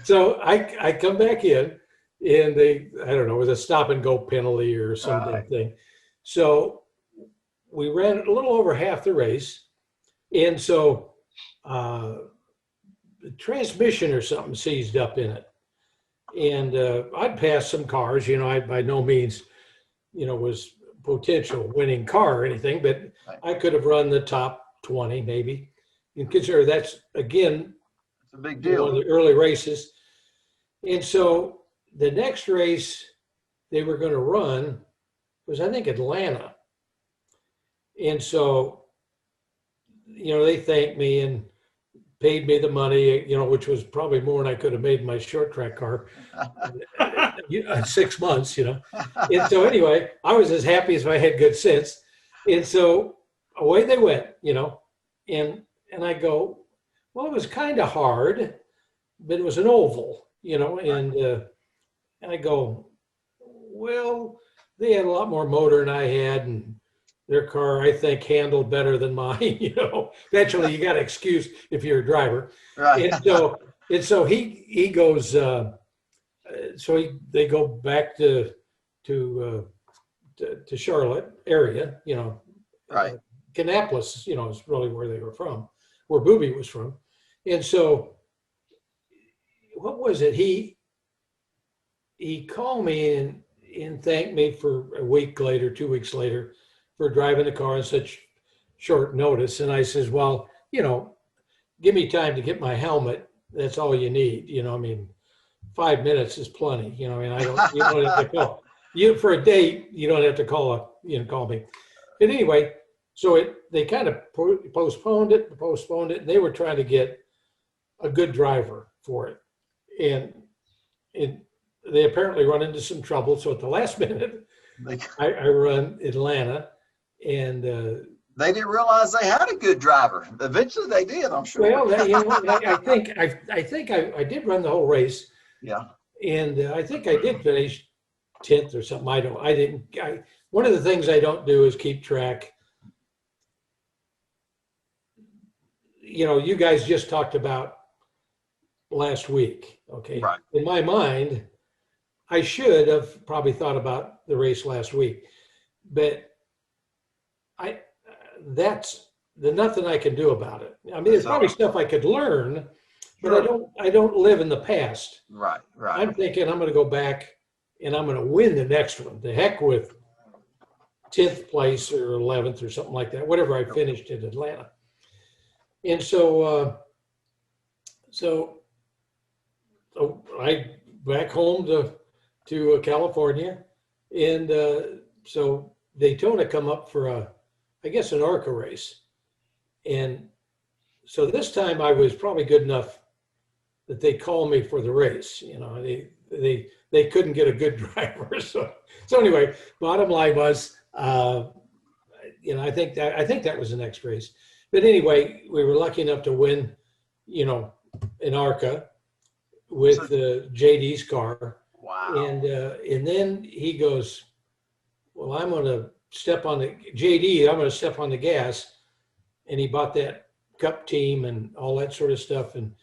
So I come back in, and I don't know, it was a stop and go penalty or some damn thing. So we ran a little over half the race. And so the transmission or something seized up in it. And I'd passed some cars, I by no means, was potential winning car or anything, but I could have run the top 20 maybe. And consider that's, again, it's a big deal. One of the early races. And so the next race they were going to run was, I think, Atlanta. And so, they thanked me and paid me the money, which was probably more than I could have made in my short track car. 6 months, And so anyway, I was as happy as if I had good sense. And so away they went, and I go, well, it was kind of hard, but it was an oval, and I go, well, they had a lot more motor than I had, and their car, I think, handled better than mine. Eventually you got to excuse if you're a driver. Right. And so he goes. They go back to Charlotte area. Right. Kannapolis, is really where they were from, where Booby was from. And so, what was it? He called me and thanked me for a week later, 2 weeks later, for driving the car on such short notice. And I says, well, give me time to get my helmet. That's all you need. 5 minutes is plenty. You don't have to call you for a date. You don't have to call me. But anyway, so they kind of postponed it. And they were trying to get a good driver for it. And they apparently run into some trouble. So at the last minute, I run Atlanta. And They didn't realize they had a good driver. Eventually they did, I'm sure. Well, I think I did run the whole race. Yeah. And I think I did finish 10th or something. One of the things I don't do is keep track. You guys just talked about last week. Okay. Right. In my mind, I should have probably thought about the race last week, but there's nothing I can do about it. I mean, there's probably stuff I could learn, but I don't live in the past. Right. I'm thinking I'm going to go back and I'm going to win the next one. The heck with 10th place or 11th or something like that, whatever I finished in Atlanta. And so I back home to California, and so Daytona come up for an ARCA race. And so this time I was probably good enough that they called me for the race. They couldn't get a good driver. So anyway, bottom line was, I think that was the next race. But anyway, we were lucky enough to win, an ARCA with JD's car. Wow. And then he goes, well, I'm going to step on the gas. And he bought that Cup team and all that sort of stuff and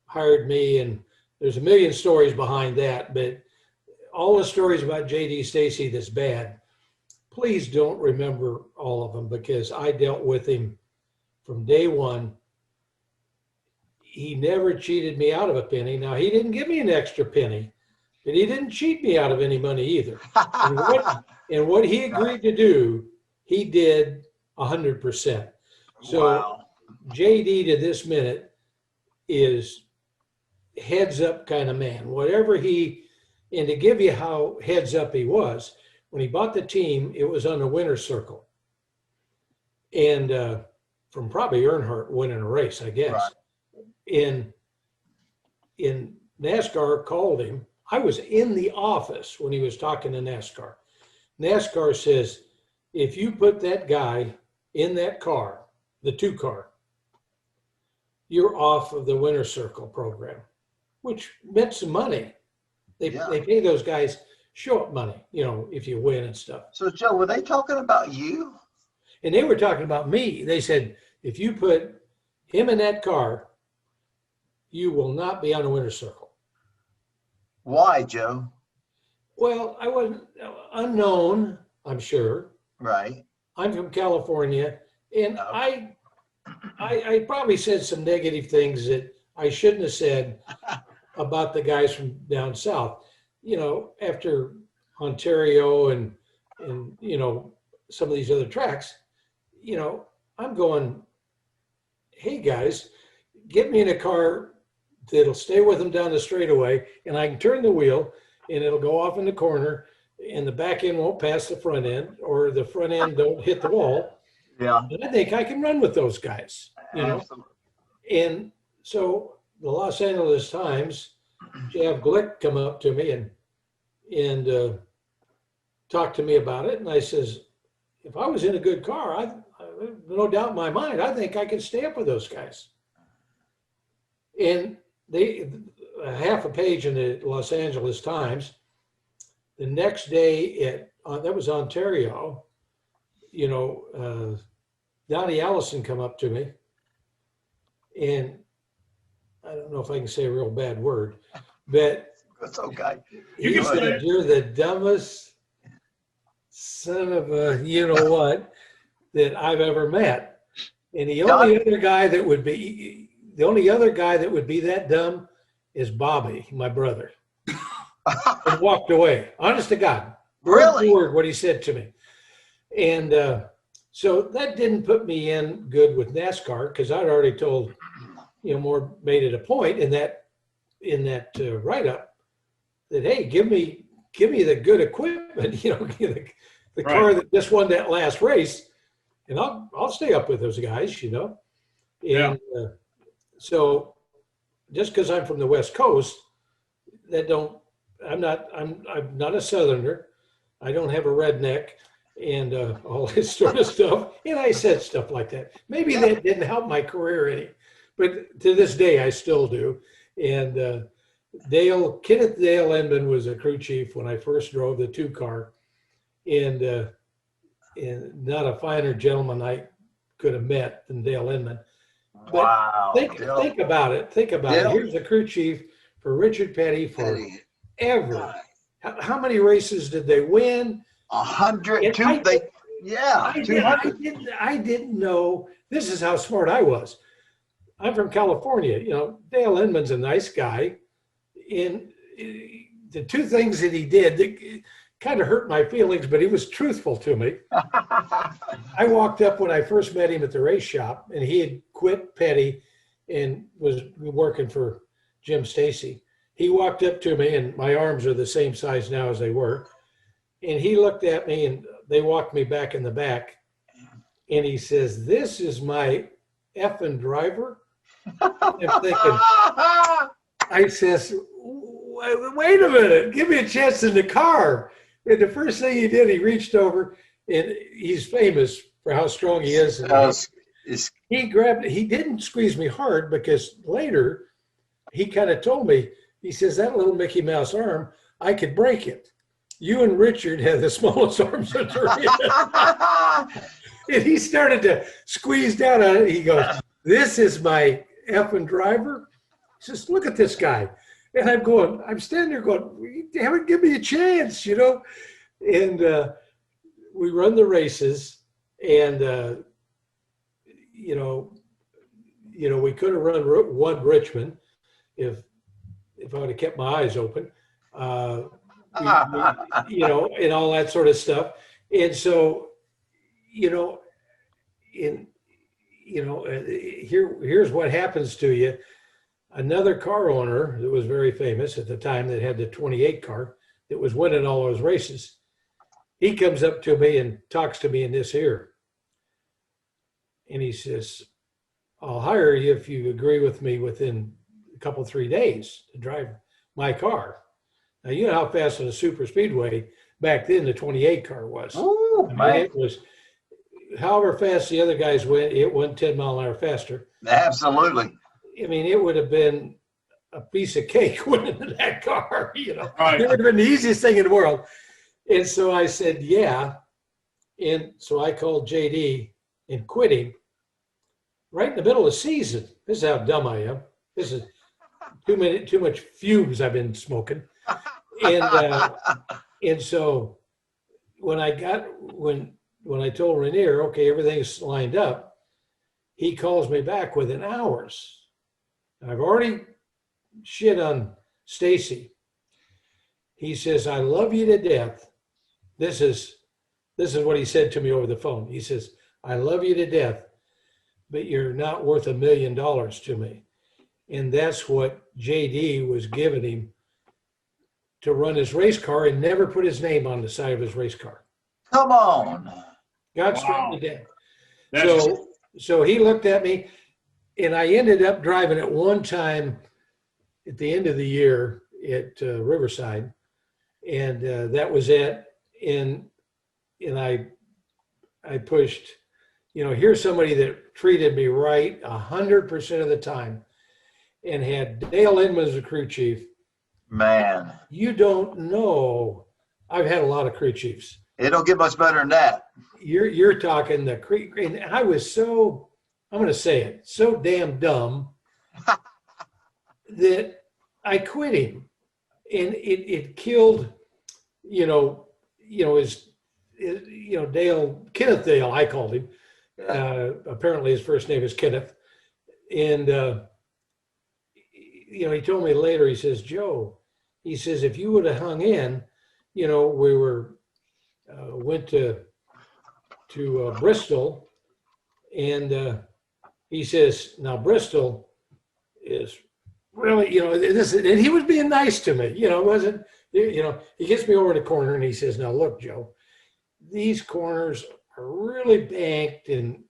hired me. And there's a million stories behind that, but all the stories about JD Stacy that's bad, please don't remember all of them, because I dealt with him from day one. He never cheated me out of a penny. Now, he didn't give me an extra penny, but he didn't cheat me out of any money either. And what he agreed to do, he did 100%. So wow. JD to this minute is heads up kind of man. And to give you how heads up he was, when he bought the team, it was on the winner's circle. And from probably Earnhardt winning a race, I guess. Right. In NASCAR called him. I was in the office when he was talking to NASCAR. NASCAR says, if you put that guy in that car, the 2-car, you're off of the winner's circle program, which meant some money. They pay those guys show-up money, if you win and stuff. So, Joe, were they talking about you? And they were talking about me. They said, if you put him in that car, you will not be on the winner's circle. Why, Joe? Well, I wasn't unknown, I'm sure. Right. I'm from California, and I probably said some negative things that I shouldn't have said about the guys from down south. After Ontario and some of these other tracks, I'm going, hey guys, get me in a car that'll stay with them down the straightaway, and I can turn the wheel and it'll go off in the corner and the back end won't pass the front end, or the front end don't hit the wall. Yeah. And I think I can run with those guys, Absolutely. And so the Los Angeles Times, Jav Glick come up to me and talked to me about it. And I says, if I was in a good car, I no doubt in my mind, I think I could stay up with those guys. And they, half a page in the Los Angeles Times, the next day that was Ontario, Donnie Allison come up to me, and I don't know if I can say a real bad word, but that's okay. You can say it. You're the dumbest son of a what that I've ever met. And the only other guy that would be that dumb is Bobby, my brother. And walked away. Honest to God. Really? Word what he said to me. And so that didn't put me in good with NASCAR, because I'd already told, made it a point in that write-up that, hey, give me the good equipment, the car that just won that last race, and I'll stay up with those guys, And so just because I'm from the West Coast, I'm not a Southerner. I don't have a redneck. and all this sort of stuff. And I said stuff like that. Maybe that didn't help my career any, but to this day I still do. And Kenneth Dale Inman was a crew chief when I first drove the 2-car, and not a finer gentleman I could have met than Dale Inman. But Wow. think about it. Think about it. Here's the crew chief for Richard Petty forever. How many races did they win? 100. I didn't know. This is how smart I was. I'm from California. You know, Dale Inman's a nice guy. And the two things that he did that kind of hurt my feelings, but he was truthful to me. I walked up when I first met him at the race shop, and he had quit Petty and was working for Jim Stacy. He walked up to me, and my arms are the same size now as they were. And he looked at me, and they walked me back in the back. And he says, "This is my effing driver." I'm thinking, I says, "Wait a minute, give me a chance in the car." And the first thing he did, he reached over, and he's famous for how strong he is. He grabbed, he didn't squeeze me hard, because later he kind of told me, he says, "That little Mickey Mouse arm, I could break it. You and Richard have the smallest arms that there is." And he started to squeeze down on it. He goes, "This is my effing driver." He says, "Look at this guy." And I'm standing there going, "Damn it, give me a chance, you know." And we run the races, and we could have won Richmond if I would have kept my eyes open, and all that sort of stuff. And so, here's what happens to you. Another car owner that was very famous at the time, that had the 28 car that was winning all those races, he comes up to me and talks to me in this ear. And he says, "I'll hire you if you agree with me within a couple, 3 days to drive my car." Now, you know how fast on a super speedway back then the 28 car was. Ooh, It was, however fast the other guys went, it went 10 mile an hour faster. Absolutely. I mean, it would have been a piece of cake winning in that car, Right. It would have been the easiest thing in the world. And so I said, yeah. And so I called JD and quit him right in the middle of the season. This is how dumb I am. This is too much fumes I've been smoking. And so when I told Rainier, okay, everything's lined up, he calls me back within hours. I've already shit on Stacy. He says, "I love you to death." This is what he said to me over the phone. He says, "I love you to death, but you're not worth $1 million to me." And that's what JD was giving him to run his race car, and never put his name on the side of his race car. Come on. God struck me dead. So he looked at me, and I ended up driving it one time at the end of the year at Riverside, and that was it. And I pushed, here's somebody that treated me right 100% of the time, and had Dale Inman as a crew chief. Man, You don't know. I've had a lot of crew chiefs. it don't get much better than that. You're talking the crew, and I was so, I'm going to say it, so damn dumb that I quit him, and it killed, Dale, Kenneth Dale, I called him. Apparently his first name is Kenneth. And, he told me later, he says, "Joe," he says, "if you would have hung in, we went to Bristol, and he says, now Bristol is really, and he was being nice to me, wasn't, he gets me over the corner and he says, "Now look, Joe, these corners are really banked and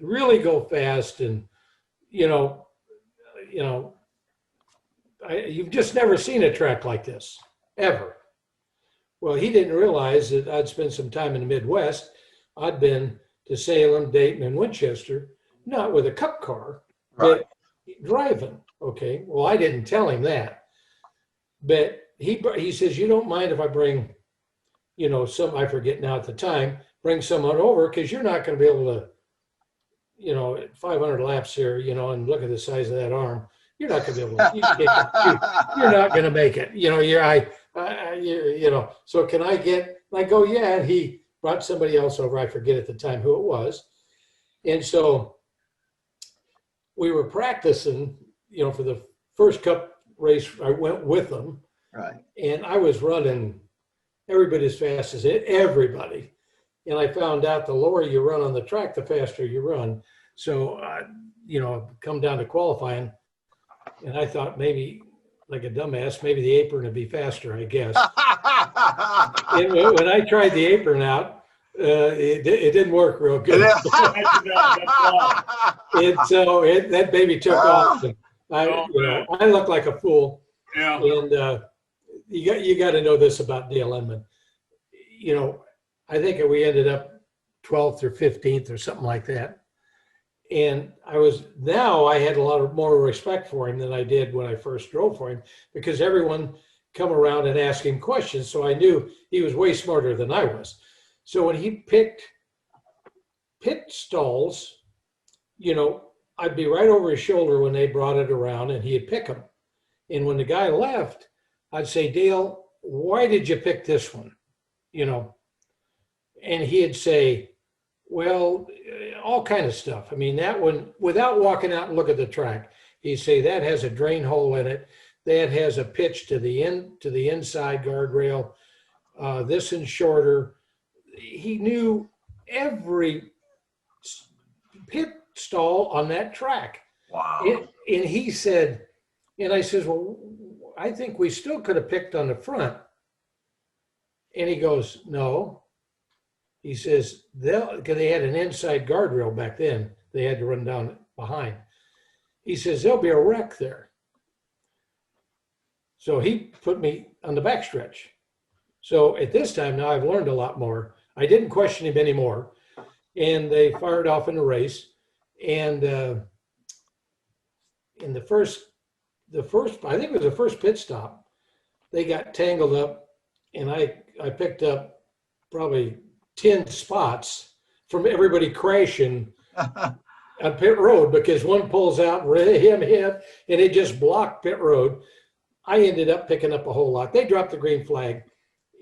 really go fast, and you've just never seen a track like this ever. Well, he didn't realize that I'd spent some time in the Midwest. I'd been to Salem, Dayton, and Winchester, not with a cup car, Right. but driving. Okay. Well, I didn't tell him that, but he says, you don't mind if I bring, I forget now at the time, bring someone over, because you're not going to be able to, 500 laps here, and look at the size of that arm. You're not going to be able to, you're not going to make it. So can I go, yeah. And he brought somebody else over. I forget at the time who it was. And so we were practicing, for the first cup race. I went with them. Right. And I was running everybody as fast as everybody. And I found out the lower you run on the track, the faster you run. So, come down to qualifying. And I thought maybe, like a dumbass, maybe the apron would be faster, I guess. And when I tried the apron out, it didn't work real good. And so that baby took off. And I looked like a fool. Yeah. And you got to know this about Dale Inman. I think we ended up 12th or 15th or something like that. And I had a lot more respect for him than I did when I first drove for him, because everyone come around and ask him questions. So I knew he was way smarter than I was. So when he picked pit stalls, I'd be right over his shoulder when they brought it around, and he'd pick them. And when the guy left, I'd say, Dale, why did you pick this one? And he'd say, well, all kind of stuff. I mean, that one, without walking out and look at the track, he'd say that has a drain hole in it. That has a pitch to the inside guardrail. This one's shorter. He knew every pit stall on that track. Wow. And he said, and I says, well, I think we still could have picked on the front. And he goes, no. He says, because they had an inside guardrail back then, they had to run down behind. He says, there'll be a wreck there. So he put me on the backstretch. So at this time now, I've learned a lot more. I didn't question him anymore. And they fired off in the race. And in the first, I think it was the first pit stop, they got tangled up, and I picked up probably 10 spots from everybody crashing on pit road, because one pulls out and him, and it just blocked pit road. I ended up picking up a whole lot. They dropped the green flag,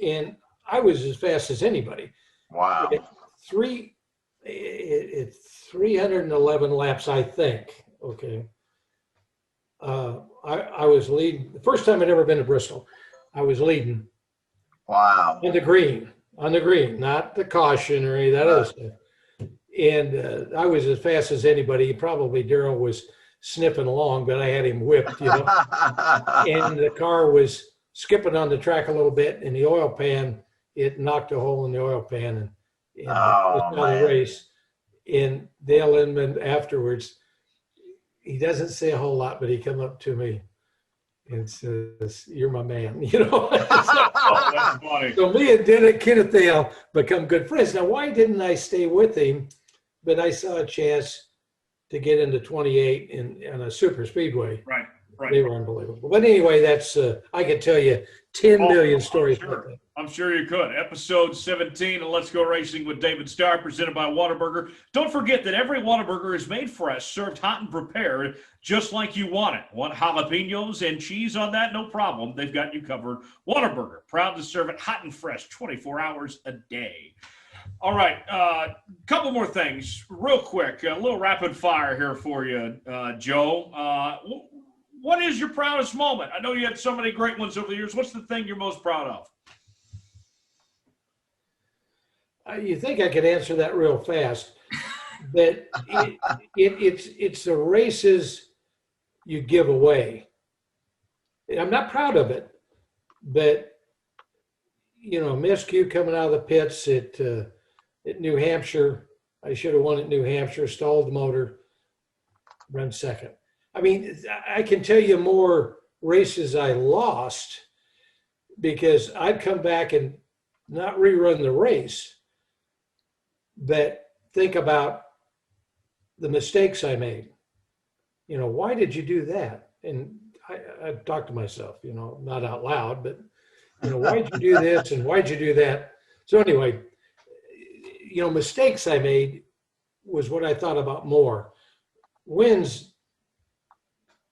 and I was as fast as anybody. Wow. It's 311 laps, I think. Okay. I was leading. The first time I'd ever been to Bristol, I was leading. Wow. On the green, not the caution or any of that other stuff. And I was as fast as anybody. Probably Darrell was sniffing along, but I had him whipped, And the car was skipping on the track a little bit, and the oil pan, it knocked a hole in the oil pan, and the race. And Dale Inman afterwards, he doesn't say a whole lot, but he come up to me and says, "You're my man," Oh, that's funny. So me and Kenneth Dale become good friends. Now, why didn't I stay with him? But I saw a chance to get into 28 in a super speedway. Right. They were unbelievable. But anyway, that's I could tell you 10 million stories about that. I'm sure you could. Episode 17 of Let's Go Racing with David Starr, presented by Whataburger. Don't forget that every Whataburger is made fresh, served hot and prepared, just like you want it. Want jalapenos and cheese on that? No problem. They've got you covered. Whataburger, proud to serve it hot and fresh 24 hours a day. All right, couple more things real quick. A little rapid fire here for you, Joe. What is your proudest moment? I know you had so many great ones over the years. What's the thing you're most proud of? You think I could answer that real fast, but it's the races you give away. I'm not proud of it, but miscue coming out of the pits at New Hampshire. I should have won at New Hampshire, stalled the motor, run second. I mean, I can tell you more races I lost, because I'd come back and not rerun the race, but think about the mistakes I made. You know, why did you do that? And I talked to myself, you know, not out loud, but, you know, why'd you do this and why'd you do that? So anyway, you know, mistakes I made was what I thought about more. Wins,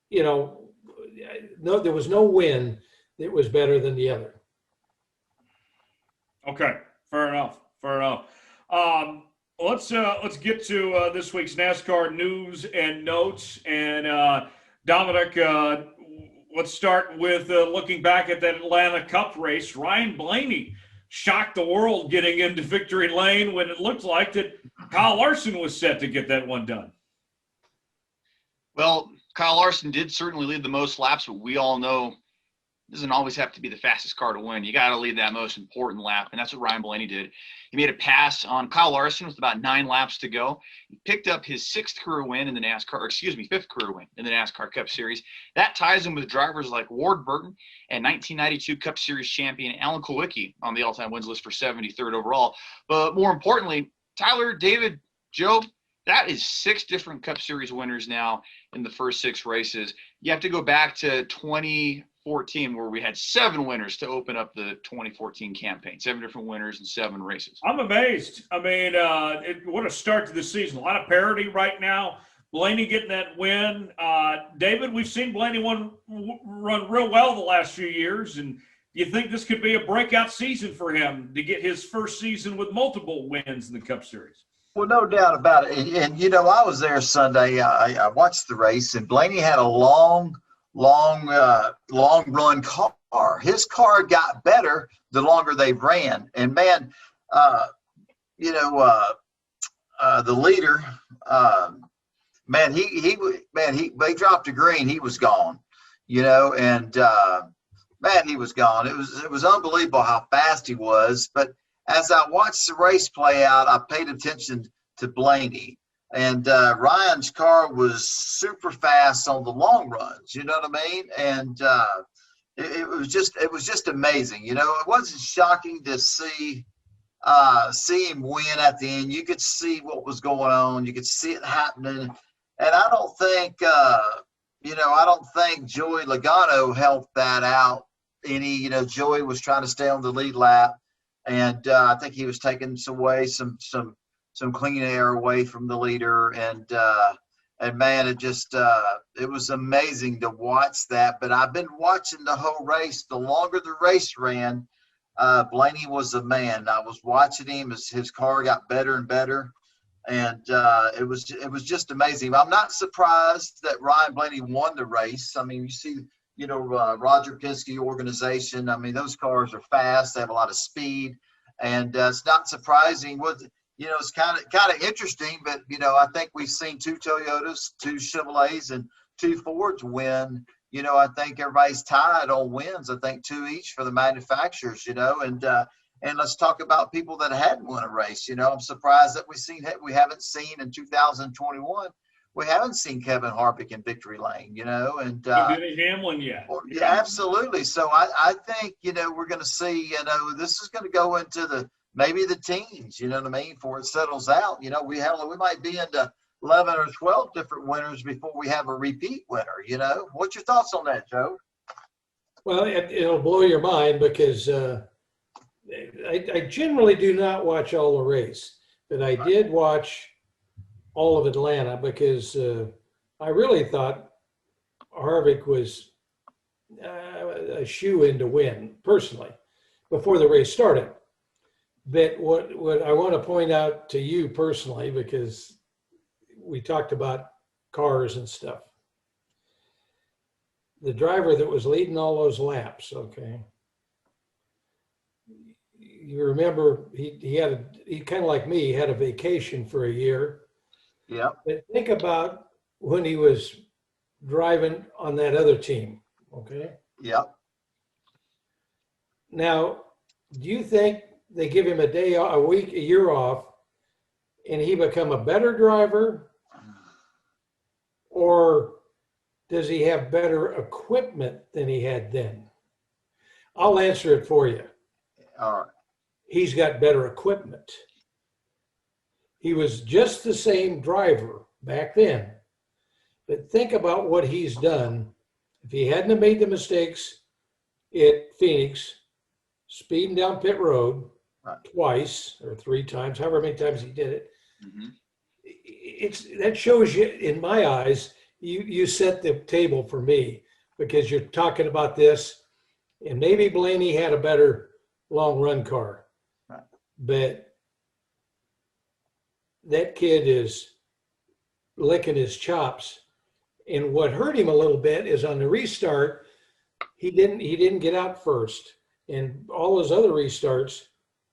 you know, no, there was no win that was better than the other. Okay, fair enough. Fair enough. Let's get to this week's NASCAR News and Notes. And Dominic, let's start with looking back at that Atlanta Cup race. Ryan Blaney shocked the world getting into victory lane when it looked like that Kyle Larson was set to get that one done. Well, Kyle Larson did certainly lead the most laps, but we all know it doesn't always have to be the fastest car to win. You got to lead that most important lap, and that's what Ryan Blaney did. He made a pass on Kyle Larson with about 9 laps to go. He picked up his 6th career win in the NASCAR, or excuse me, 5th career win in the NASCAR Cup Series. That ties him with drivers like Ward Burton and 1992 Cup Series champion Alan Kulwicki on the all-time wins list for 73rd overall. But more importantly, Tyler, David, Joe, that is 6 different Cup Series winners now in the first 6 races. You have to go back to 2014 where we had 7 winners to open up the 2014 campaign. 7 different winners in 7 races. I'm amazed. I mean, what a start to the season. A lot of parity right now. Blaney getting that win. David, we've seen Blaney run real well the last few years, and do you think this could be a breakout season for him to get his first season with multiple wins in the Cup Series? Well, no doubt about it. And you know, I was there Sunday. I watched the race, and Blaney had a long run car. His car got better the longer they ran. And man, the leader, they dropped a green. He was gone, you know, and man, he was gone. It was unbelievable how fast he was. But as I watched the race play out, I paid attention to Blaney. And Ryan's car was super fast on the long runs, you know what I mean? And it was just amazing. You know, it wasn't shocking to see him win at the end. You could see what was going on. You could see it happening. And I don't think Joey Logano helped that out any. You know, Joey was trying to stay on the lead lap. And I think he was taking some clean air away from the leader, and man, it was amazing to watch that. But I've been watching the whole race. The longer the race ran, Blaney was the man. I was watching him as his car got better and better, and it was just amazing. I'm not surprised that Ryan Blaney won the race. I mean, you see, you know, Roger Penske organization. I mean, those cars are fast. They have a lot of speed, and it's not surprising. You know, it's kind of interesting, but you know, I think we've seen 2 Toyotas, 2 Chevrolets, and 2 Fords win. You know, I think everybody's tied on wins. I think 2 each for the manufacturers. You know, and let's talk about people that hadn't won a race. You know, I'm surprised that we haven't seen in 2021. We haven't seen Kevin Harvick in victory lane, you know, and Denny Hamlin yet. Yeah, absolutely. So I think, you know, we're going to see, you know, this is going to go into maybe the teens, you know what I mean, before it settles out. You know, we might be into 11 or 12 different winners before we have a repeat winner. You know, what's your thoughts on that, Joe? Well, it'll blow your mind because I generally do not watch all the race, but I did watch all of Atlanta because I really thought Harvick was a shoe-in to win, personally, before the race started. But what I want to point out to you personally, because we talked about cars and stuff, the driver that was leading all those laps, okay, you remember he kind of like me, he had a vacation for a year. Yeah. But think about when he was driving on that other team, okay? Yeah. Now, do you think they give him a week, a year off, and he become a better driver? Or does he have better equipment than he had then? I'll answer it for you. All right. he's got better equipment. He was just the same driver back then. But think about what he's done. If he hadn't have made the mistakes at Phoenix, speeding down pit road twice or 3 times, however many times he did it, that shows you, in my eyes, you set the table for me, because you're talking about this, and maybe Blaney had a better long run car, but that kid is licking his chops. And what hurt him a little bit is on the restart, he didn't get out first, and all his other restarts,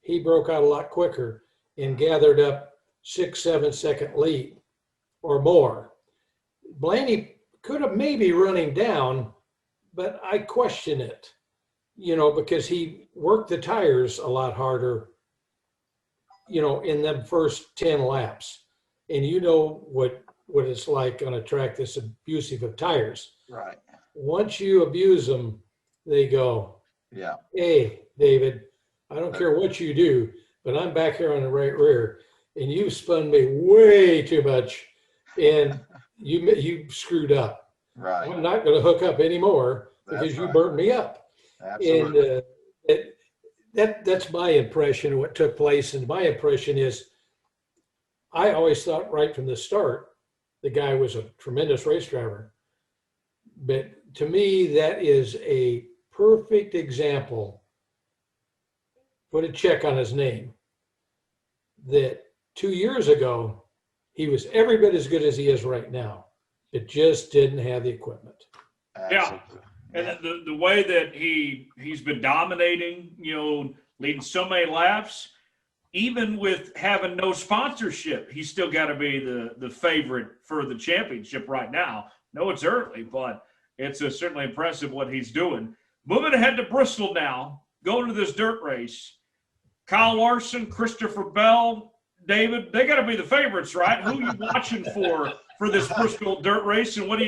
he broke out a lot quicker and gathered up 6-7 second lead or more. Blaney could have maybe run him down, but I question it, because he worked the tires a lot harder, in them first 10 laps. And what it's like on a track that's abusive of tires. Right. Once you abuse them, they go, yeah, hey, David, I don't care what you do, but I'm back here on the right rear, and you spun me way too much, and you screwed up. Right. I'm not going to hook up anymore because you burned me up. Absolutely. And that's my impression of what took place. And my impression is, I always thought right from the start, the guy was a tremendous race driver. But to me, that is a perfect example. Put a check on his name. That 2 years ago, he was every bit as good as he is right now. It just didn't have the equipment. Yeah. And the way that he's been dominating, leading so many laps, even with having no sponsorship, he's still got to be the favorite for the championship right now. No, it's early, but it's certainly impressive what he's doing. Moving ahead to Bristol now, going to this dirt race. Kyle Larson, Christopher Bell, David, they got to be the favorites, right? Who are you watching for this Bristol dirt race, and what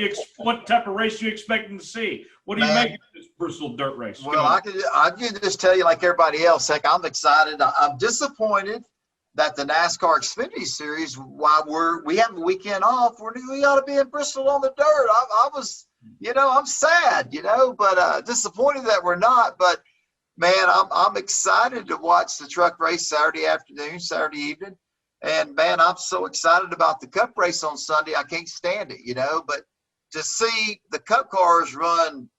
type of race are you expecting to see? What do you make of this Bristol dirt race? Well, I can just tell you, like everybody else, I'm excited. I'm disappointed that the NASCAR Xfinity Series, while we have a weekend off, we ought to be in Bristol on the dirt. I was, I'm sad, but disappointed that we're not. But man, I'm excited to watch the truck race Saturday afternoon, Saturday evening. And man, I'm so excited about the Cup race on Sunday. I can't stand it, but to see the Cup cars run,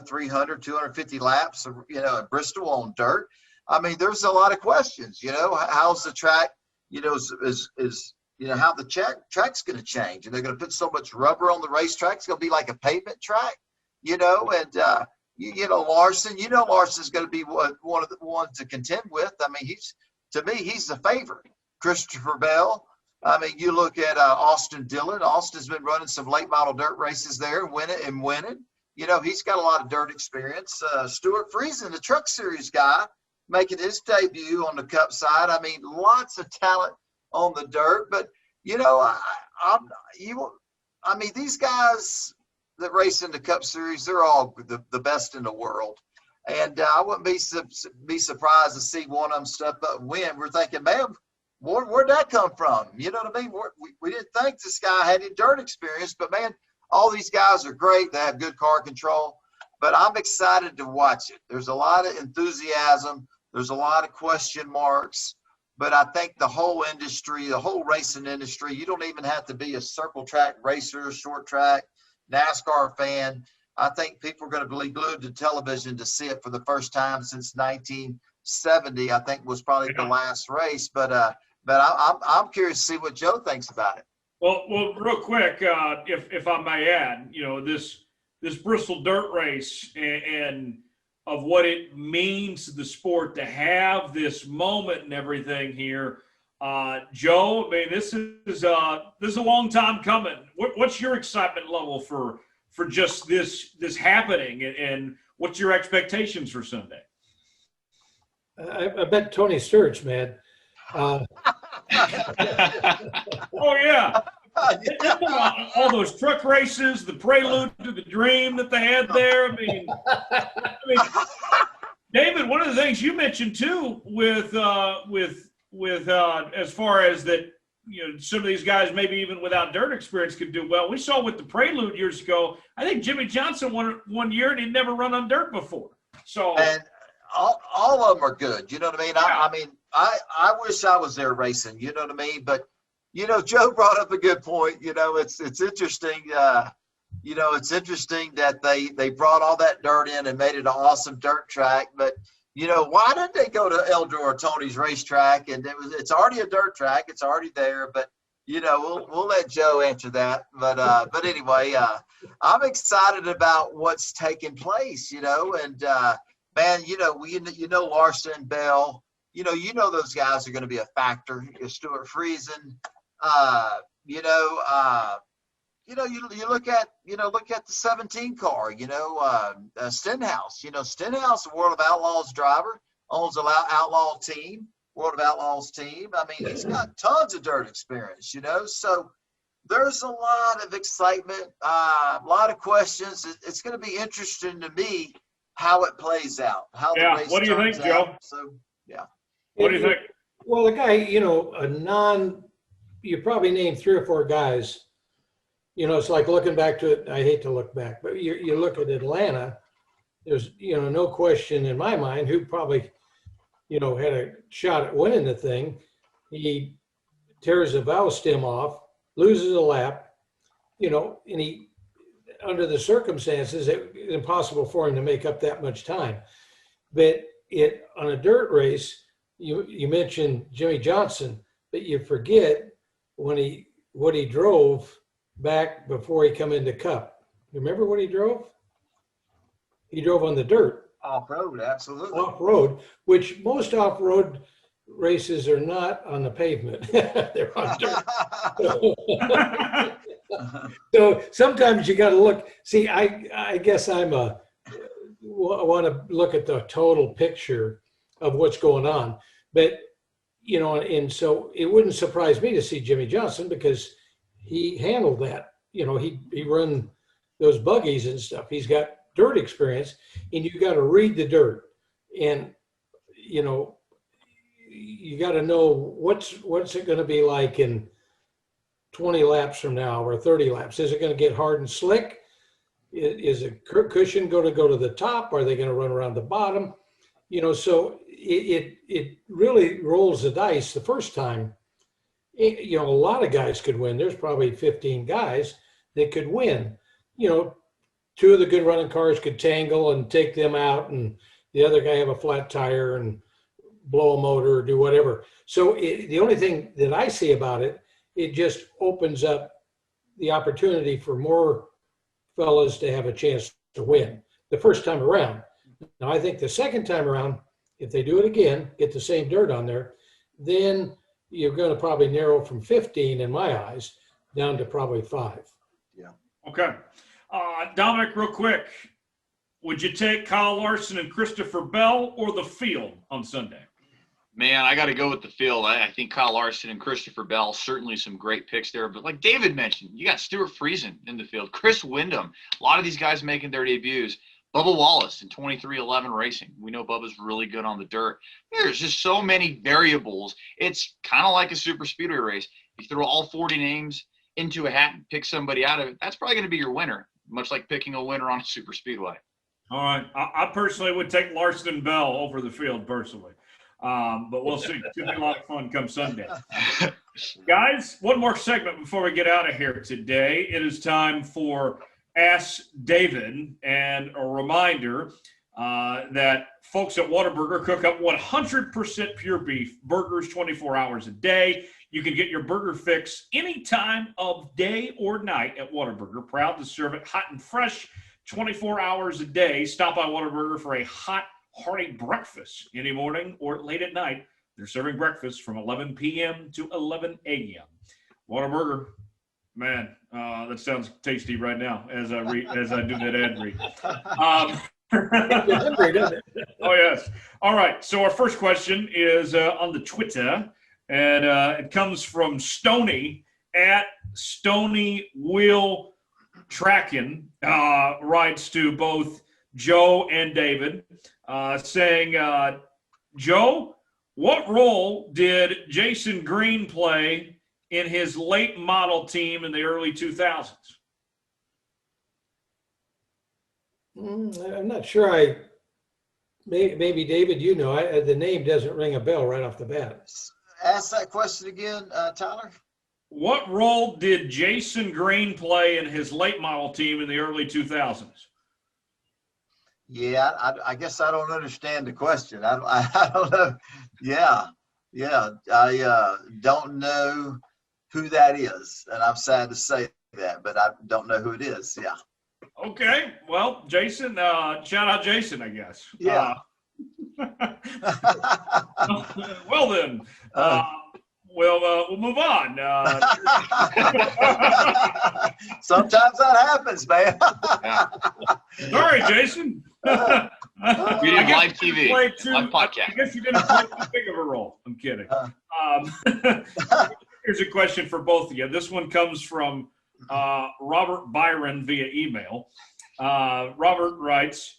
300, 250 laps, at Bristol on dirt. I mean, there's a lot of questions, how's the track, how the track's going to change. And they're going to put so much rubber on the racetrack. It's going to be like a pavement track, and Larson, Larson's going to be one of the ones to contend with. I mean, he's the favorite. Christopher Bell. I mean, you look at Austin Dillon. Austin's been running some late model dirt races there and winning. He's got a lot of dirt experience. Stuart Friesen, the Truck Series guy, making his debut on the Cup side. I mean, lots of talent on the dirt. But, these guys that race in the Cup Series, they're all the best in the world. And I wouldn't be surprised to see one of them step up and win. We're thinking, man, where'd that come from? You know what I mean? We didn't think this guy had any dirt experience, but man, all these guys are great. They have good car control, but I'm excited to watch it. There's a lot of enthusiasm. There's a lot of question marks, but I think the whole industry, the whole racing industry, you don't even have to be a circle track racer, short track, NASCAR fan. I think people are going to be glued to television to see it for the first time since 1970, I think was probably the last race, but I'm curious to see what Joe thinks about it. Well, real quick, if I may add, this Bristol dirt race and of what it means to the sport to have this moment and everything here, Joe. I mean, this is a long time coming. What's your excitement level for just this happening, and what's your expectations for Sunday? I bet Tony Sturridge, man. Oh yeah. All those truck races, the prelude to the dream that they had there. I mean, David, one of the things you mentioned too, with as far as that, some of these guys maybe even without dirt experience could do well. We saw with the Prelude years ago. I think Jimmy Johnson won one year and he'd never run on dirt before. So and all of them are good. You know what I mean? Yeah. I wish I was there racing. You know what I mean? But Joe brought up a good point. It's interesting. It's interesting that they brought all that dirt in and made it an awesome dirt track. But why didn't they go to Eldor or Tony's racetrack? And it's already a dirt track. It's already there. But we'll let Joe answer that. But anyway, I'm excited about what's taking place. And man, Larson, Bell. Those guys are going to be a factor. Stuart Friesen. You look at the 17 car. Stenhouse. Stenhouse, a World of Outlaws driver, owns an Outlaw team, World of Outlaws team. I mean, he's got tons of dirt experience. So there's a lot of excitement, a lot of questions. It's going to be interesting to me how it plays out. How the race what do you think, Joe? So yeah. What do you think? Well, the guy, you probably named 3 or 4 guys. It's like looking back to it. I hate to look back, but you look at Atlanta, there's, no question in my mind who probably, had a shot at winning the thing. He tears the valve stem off, loses a lap, and he, under the circumstances, it's impossible for him to make up that much time. But on a dirt race, you mentioned Jimmy Johnson, but you forget what he drove back before he come into Cup. You remember what he drove? He drove on the dirt. Off-road, absolutely. Off-road, which most off-road races are not on the pavement. They're on dirt. So sometimes you got to look. See, I guess I want to look at the total picture of what's going on. But, and so it wouldn't surprise me to see Jimmy Johnson because he handled that. He run those buggies and stuff. He's got dirt experience, and you got to read the dirt, and you got to know what's it going to be like in 20 laps from now or 30 laps. Is it going to get hard and slick? Is a cushion going to go to the top? Are they going to run around the bottom? So it really rolls the dice the first time. A lot of guys could win. There's probably 15 guys that could win. 2 of the good running cars could tangle and take them out, and the other guy have a flat tire and blow a motor or do whatever. So the only thing that I see about it, it just opens up the opportunity for more fellas to have a chance to win the first time around. Now, I think the second time around, if they do it again, get the same dirt on there, then you're going to probably narrow from 15 in my eyes down to probably 5. Yeah. Okay. Dominic, real quick, would you take Kyle Larson and Christopher Bell or the field on Sunday? Man, I got to go with the field. I think Kyle Larson and Christopher Bell, certainly some great picks there. But like David mentioned, you got Stuart Friesen in the field, Chris Windham, a lot of these guys making their debuts. Bubba Wallace in 2311 Racing. We know Bubba's really good on the dirt. There's just so many variables. It's kind of like a super speedway race. You throw all 40 names into a hat and pick somebody out of it, that's probably going to be your winner, much like picking a winner on a super speedway. All right. I personally would take Larson and Bell over the field personally. But we'll see. It's going to be a lot of fun come Sunday. Guys, one more segment before we get out of here today. It is time for Ask David, and a reminder that folks at Whataburger cook up 100% pure beef burgers 24 hours a day. You can get your burger fix any time of day or night at Whataburger. Proud to serve it hot and fresh 24 hours a day. Stop by Whataburger for a hot, hearty breakfast any morning or late at night. They're serving breakfast from 11 p.m. to 11 a.m. Whataburger. Man, that sounds tasty right now as I do that ad read. Oh yes. All right. So our first question is on the Twitter, and it comes from Stony at Stony Wheel Tracking. Writes to both Joe and David, saying, Joe, what role did Jason Green play in his late model team in the early 2000s? I'm not sure. Maybe David, you know, the name doesn't ring a bell right off the bat. Ask that question again, Tyler. What role did Jason Green play in his late model team in the early 2000s? Yeah, I guess I don't understand the question. I don't know. Yeah. I don't know who that is, and I'm sad to say that, but I don't know who it is. Yeah. Okay. Well, Jason, shout out Jason, I guess. Yeah. Well then, we'll move on. Sometimes that happens, man. Sorry, Jason. We did live TV, live podcast. I guess you didn't play too big of a role. I'm kidding. Here's a question for both of you. This one comes from Robert Byron via email. Robert writes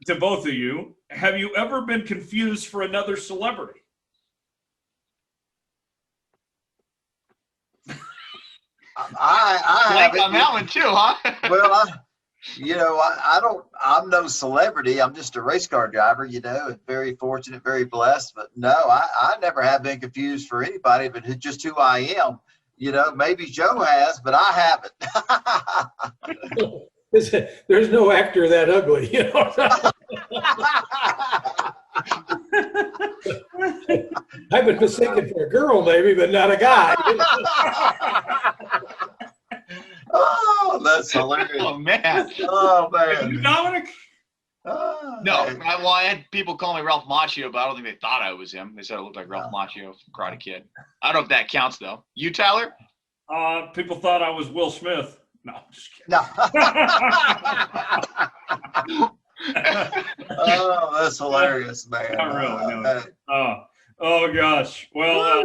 to both of you, have you ever been confused for another celebrity? I have on that one too, huh? Well, I'm no celebrity. I'm just a race car driver, and very fortunate, very blessed. But no, I never have been confused for anybody, but it's just who I am. Maybe Joe has, but I haven't. There's no actor that ugly, I've been mistaken for a girl, maybe, but not a guy. Oh, that's hilarious. Oh, man. Oh, man. You, Dominic? No, I had people call me Ralph Macchio, but I don't think they thought I was him. They said I looked like Ralph Macchio from Karate Kid. I don't know if that counts, though. You, Tyler? People thought I was Will Smith. No, I'm just kidding. No. Oh, that's hilarious, man. Not really, no. Oh, gosh. Well,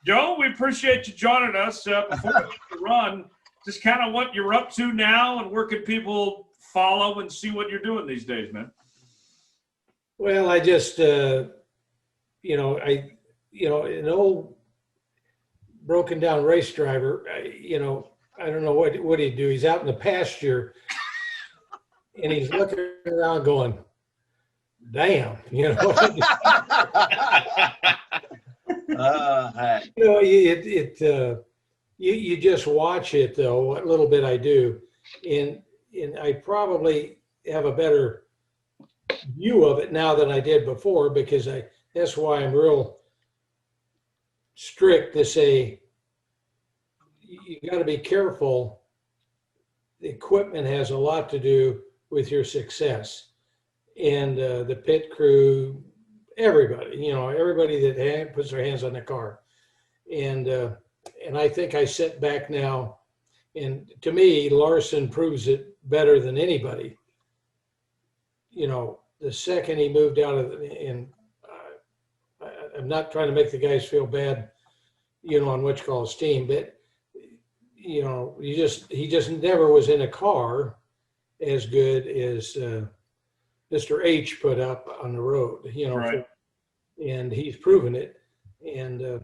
Joe, we appreciate you joining us. Before we run, just kind of what you're up to now and where can people follow and see what you're doing these days, man? Well, I just, an old broken down race driver, I don't know what he'd do. He's out in the pasture and he's looking around going, damn, hey. You just watch it though, what little bit I do. And I probably have a better view of it now than I did before, because that's why I'm real strict to say, you got to be careful. The equipment has a lot to do with your success, and the pit crew, everybody, everybody that puts their hands on the car, and I think I sit back now, and to me, Larson proves it better than anybody. The second he moved out of, and I'm not trying to make the guys feel bad, on what you call his team, but he just never was in a car as good as Mr. H put up on the road, Right. And he's proven it, and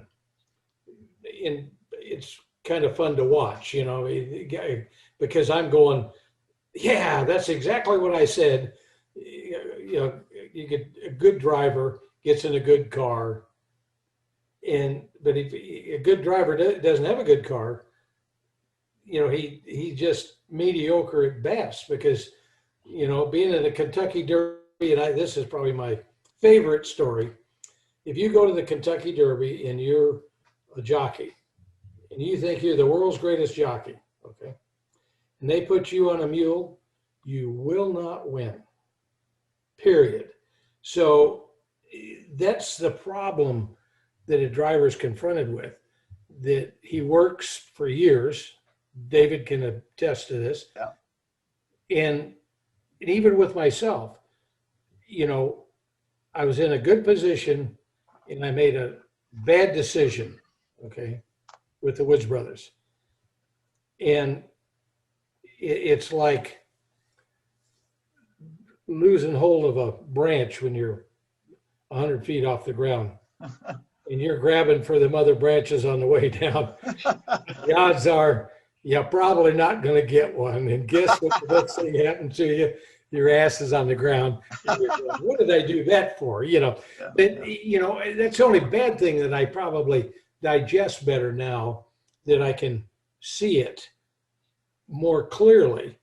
it's kind of fun to watch, because I'm going, yeah, that's exactly what I said. You get a good driver gets in a good car, but if a good driver doesn't have a good car, he's just mediocre at best, because, being in the Kentucky Derby, and this is probably my favorite story. If you go to the Kentucky Derby and you're a jockey and you think you're the world's greatest jockey, okay, and they put you on a mule, you will not win, period. So that's the problem that a driver is confronted with, that he works for years. David can attest to this. Yeah. And even with myself, I was in a good position and I made a bad decision, okay, with the Woods brothers. And it's like losing hold of a branch when you're 100 feet off the ground and you're grabbing for them other branches on the way down, the odds are you're probably not going to get one. And guess what the next thing happened to you? Your ass is on the ground. What did I do that for? But, that's the only bad thing that I probably digest better now that I can see it more clearly.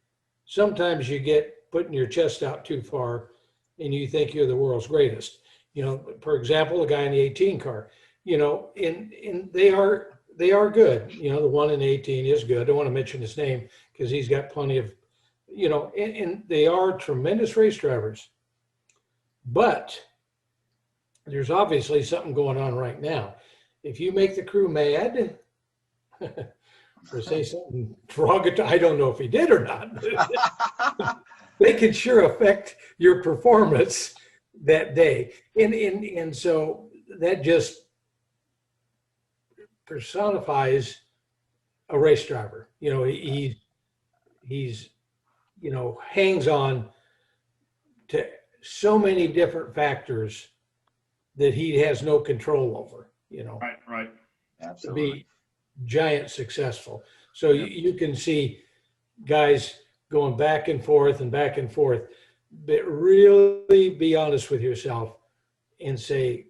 Sometimes you get putting your chest out too far and you think you're the world's greatest. For example, the guy in the 18 car, and they are good. The one in 18 is good. I don't want to mention his name because he's got plenty of, and they are tremendous race drivers. But there's obviously something going on right now. If you make the crew mad or say something derogatory, I don't know if he did or not. They can sure affect your performance that day. And so that just personifies a race driver. He's hangs on to so many different factors that he has no control over, Right. Absolutely. To be giant successful. So you can see guys going back and forth, but really be honest with yourself and say,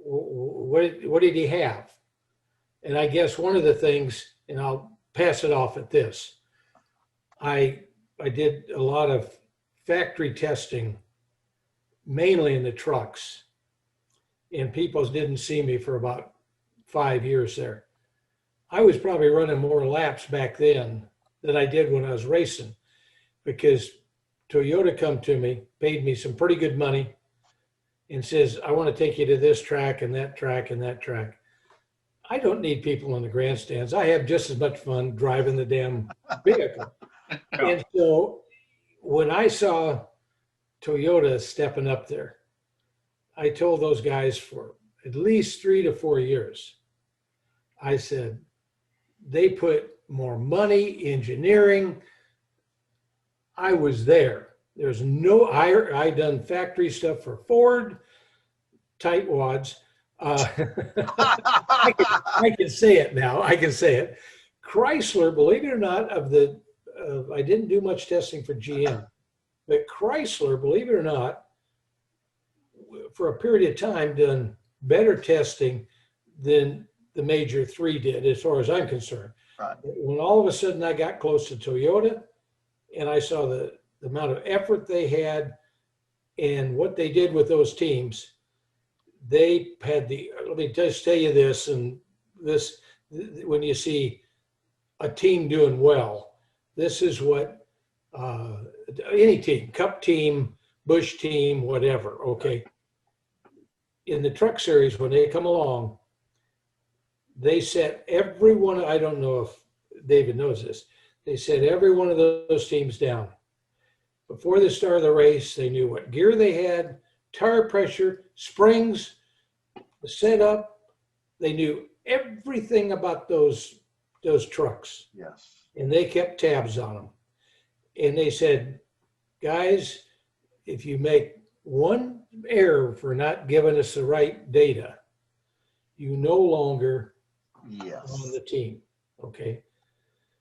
what did he have? And I guess one of the things, and I'll pass it off at this, I did a lot of factory testing, mainly in the trucks, and people didn't see me for about 5 years there. I was probably running more laps back then than I did when I was racing, because Toyota come to me, paid me some pretty good money, and says, I want to take you to this track and that track and that track. I don't need people in the grandstands. I have just as much fun driving the damn vehicle. And so when I saw Toyota stepping up there, I told those guys for at least 3 to 4 years, I said, they put more money, engineering. I was there. There's no, I done factory stuff for Ford, tightwads. I can say it now. I can say it. Chrysler, believe it or not, I didn't do much testing for GM, but Chrysler, believe it or not, for a period of time, done better testing than the major three did, as far as I'm concerned. Right. When all of a sudden I got close to Toyota and I saw the amount of effort they had and what they did with those teams, they had let me just tell you this, and this, when you see a team doing well, this is what any team, Cup team, Busch team, whatever, okay? In the truck series, when they come along, they set every one, I don't know if David knows this, they set every one of those teams down. Before the start of the race, they knew what gear they had, tire pressure, springs, the setup. They knew everything about those trucks. Yes. And they kept tabs on them. And they said, guys, if you make one error for not giving us the right data, you no longer on the team. Okay.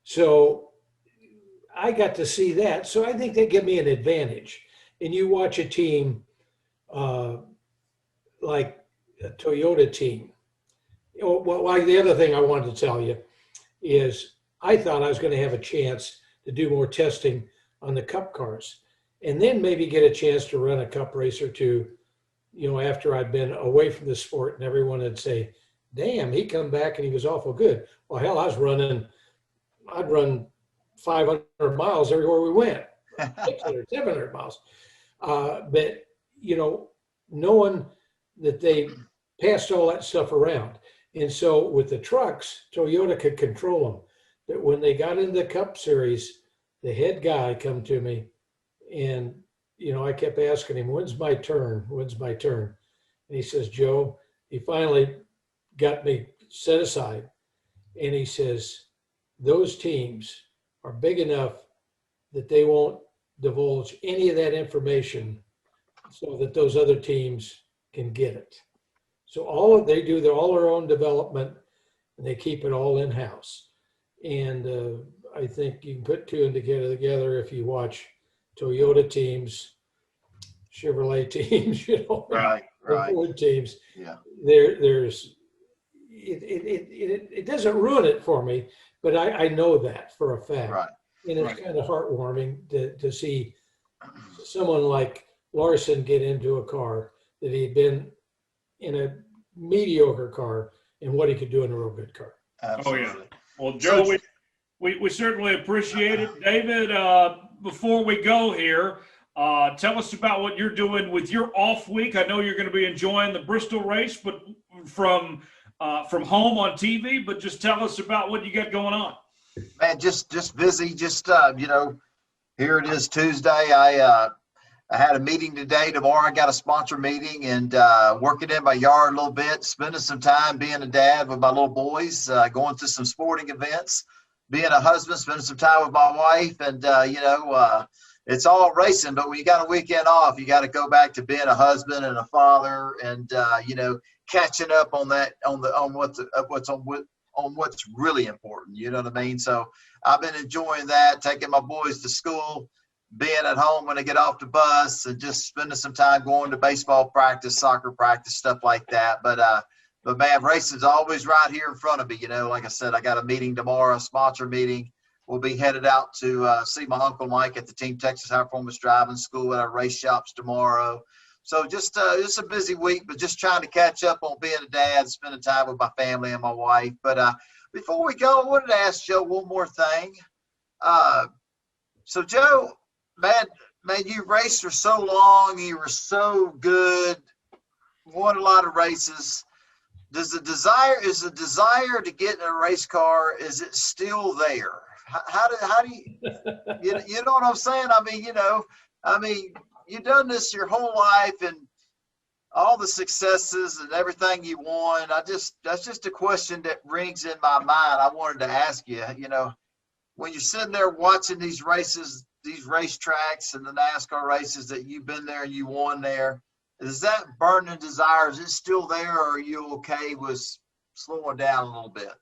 So I got to see that. So I think they give me an advantage. And you watch a team like a Toyota team. Well, the other thing I wanted to tell you is I thought I was going to have a chance to do more testing on the Cup cars and then maybe get a chance to run a Cup race or two, after I'd been away from the sport, and everyone would say, damn, he come back and he was awful good. Well, hell, I'd run 500 miles everywhere we went, 600, 700 miles. But, knowing that they passed all that stuff around. And so with the trucks, Toyota could control them. But when they got into the Cup Series, the head guy come to me and, I kept asking him, when's my turn? When's my turn? And he says, Joe, he finally got me set aside. And he says, those teams are big enough that they won't divulge any of that information so that those other teams can get it. So all they do, they're all their own development, and they keep it all in-house. And I think you can put two and together if you watch Toyota teams, Chevrolet teams, Right. Ford teams. Yeah. There's it doesn't ruin it for me, but I know that for a fact. Right. And it's kind of heartwarming to see someone like Larson get into a car that he'd been in a mediocre car and what he could do in a real good car. Absolutely. Oh, yeah. Well, Joe, we certainly appreciate it. David, before we go here, tell us about what you're doing with your off week. I know you're going to be enjoying the Bristol race, but from home on TV, but just tell us about what you got going on. Man, just busy. Here it is Tuesday. I had a meeting today. Tomorrow I got a sponsor meeting, and working in my yard a little bit, spending some time being a dad with my little boys, going to some sporting events, being a husband, spending some time with my wife, and it's all racing. But when you got a weekend off, you got to go back to being a husband and a father, and catching up on that on what's really important. You know what I mean? So I've been enjoying that, taking my boys to school, being at home when they get off the bus, and just spending some time going to baseball practice, soccer practice, stuff like that. But man, racing's always right here in front of me. Like I said, I got a meeting tomorrow, a sponsor meeting. We'll be headed out to see my Uncle Mike at the Team Texas High Performance Driving School at our race shops tomorrow. So just it's a busy week, but just trying to catch up on being a dad, spending time with my family and my wife. But before we go, I wanted to ask Joe one more thing. So Joe, man, you raced for so long. You were so good, won a lot of races. Is the desire to get in a race car, is it still there? How do you, you know what I'm saying? I mean, you've done this your whole life, and all the successes and everything you won. That's just a question that rings in my mind. I wanted to ask you, when you're sitting there watching these races, these racetracks and the NASCAR races that you've been there and you won there, is that burning desire, is it still there, or are you okay with slowing down a little bit?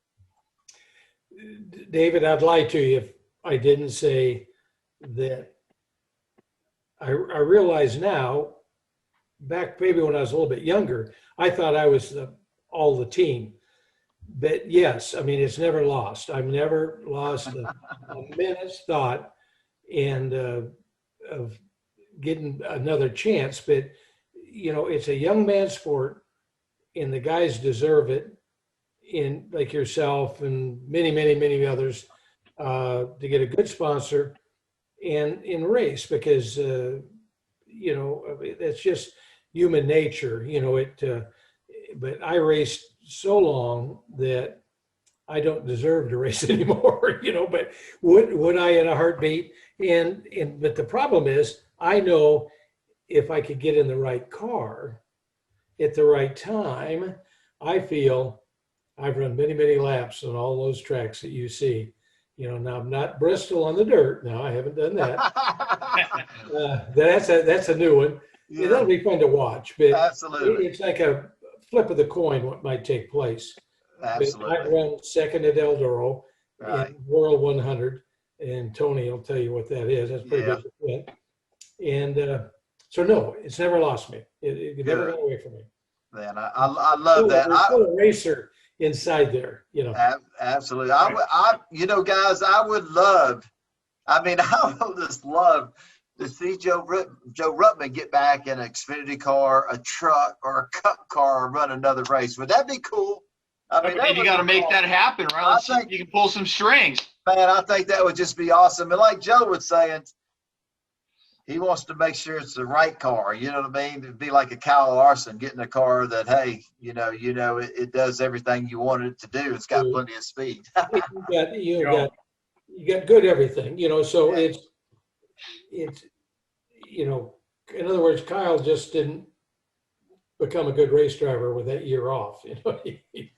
David, I'd lie to you if I didn't say that I realize now, back maybe when I was a little bit younger, I thought I was all the team. But yes, I mean, it's never lost. I've never lost a minute's thought and of getting another chance. But, it's a young man's sport, and the guys deserve it, in like yourself and many, many, many others, to get a good sponsor and in race, because that's just human nature. But I raced so long that I don't deserve to race anymore. But would I in a heartbeat? But the problem is, I know if I could get in the right car at the right time, I feel I've run many, many laps on all those tracks that you see. Now I'm not Bristol on the dirt. No, I haven't done that. That's a new one. Yeah. That'll be fun to watch. But absolutely, it's like a flip of the coin what might take place. Absolutely. But I run second at Eldoro in World 100, and Tony will tell you what that is. That's pretty good to win. And so no, it's never lost me. It never got away from me. Man, I love that. There's still a racer inside there, Absolutely. Guys, I would love, I would just love to see Joe Ruttman get back in an Xfinity car, a truck, or a cup car, and run another race. Would that be cool? You got to make that happen, right? Let's see if you can pull some strings. Man, I think that would just be awesome. And like Joe was saying, he wants to make sure it's the right car. You know what I mean? It'd be like a Kyle Larson getting a car that, hey, it does everything you wanted it to do. It's got plenty of speed. you got good everything. So it's in other words, Kyle just didn't become a good race driver with that year off.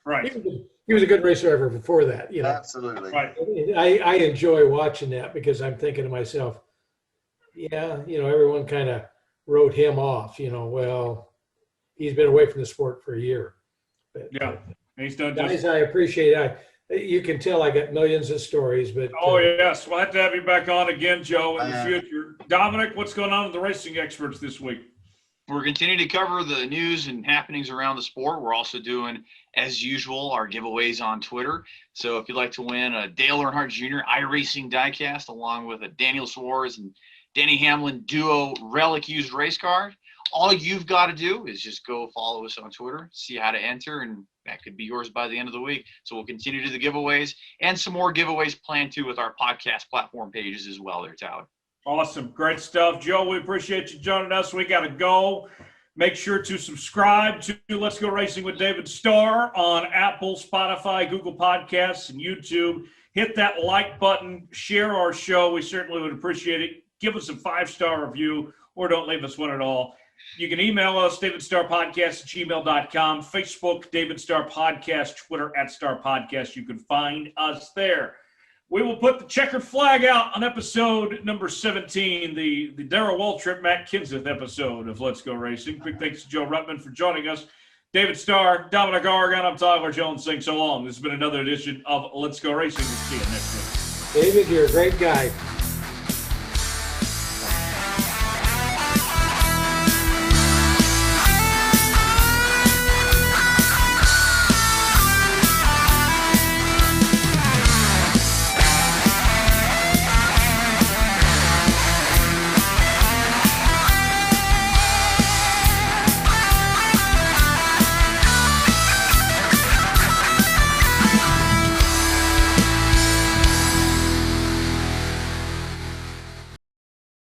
Right. He was a good race driver before that. Absolutely. Right. I enjoy watching that, because I'm thinking to myself, yeah, everyone kind of wrote him off, well, he's been away from the sport for a year. But, Yeah. He's done guys, just. I appreciate it. You can tell I got millions of stories, but Oh, yes. We'll have to have you back on again, Joe, in the future. Dominic, what's going on with the racing experts this week? We're continuing to cover the news and happenings around the sport. We're also doing, as usual, our giveaways on Twitter. So if you'd like to win a Dale Earnhardt Jr. iRacing diecast along with a Daniel Suarez and Denny Hamlin duo relic used race car, all you've got to do is just go follow us on Twitter, see how to enter, and that could be yours by the end of the week. So we'll continue to do the giveaways and some more giveaways planned too with our podcast platform pages as well there, Tyler. Awesome. Great stuff. Joe, we appreciate you joining us. We got to go. Make sure to subscribe to Let's Go Racing with David Starr on Apple, Spotify, Google Podcasts, and YouTube. Hit that like button. Share our show. We certainly would appreciate it. Give us a 5-star review or don't leave us one at all. You can email us, davidstarpodcast@gmail.com, Facebook, David Starr Podcast, Twitter @Star Podcast. You can find us there. We will put the checkered flag out on episode number 17, the Darrell Waltrip, Matt Kenseth episode of Let's Go Racing. Big thanks to Joe Ruttman for joining us. David Starr, Dominic Oregon, I'm Tyler Jones saying so long. This has been another edition of Let's Go Racing. We'll see you next week. David, you're a great guy.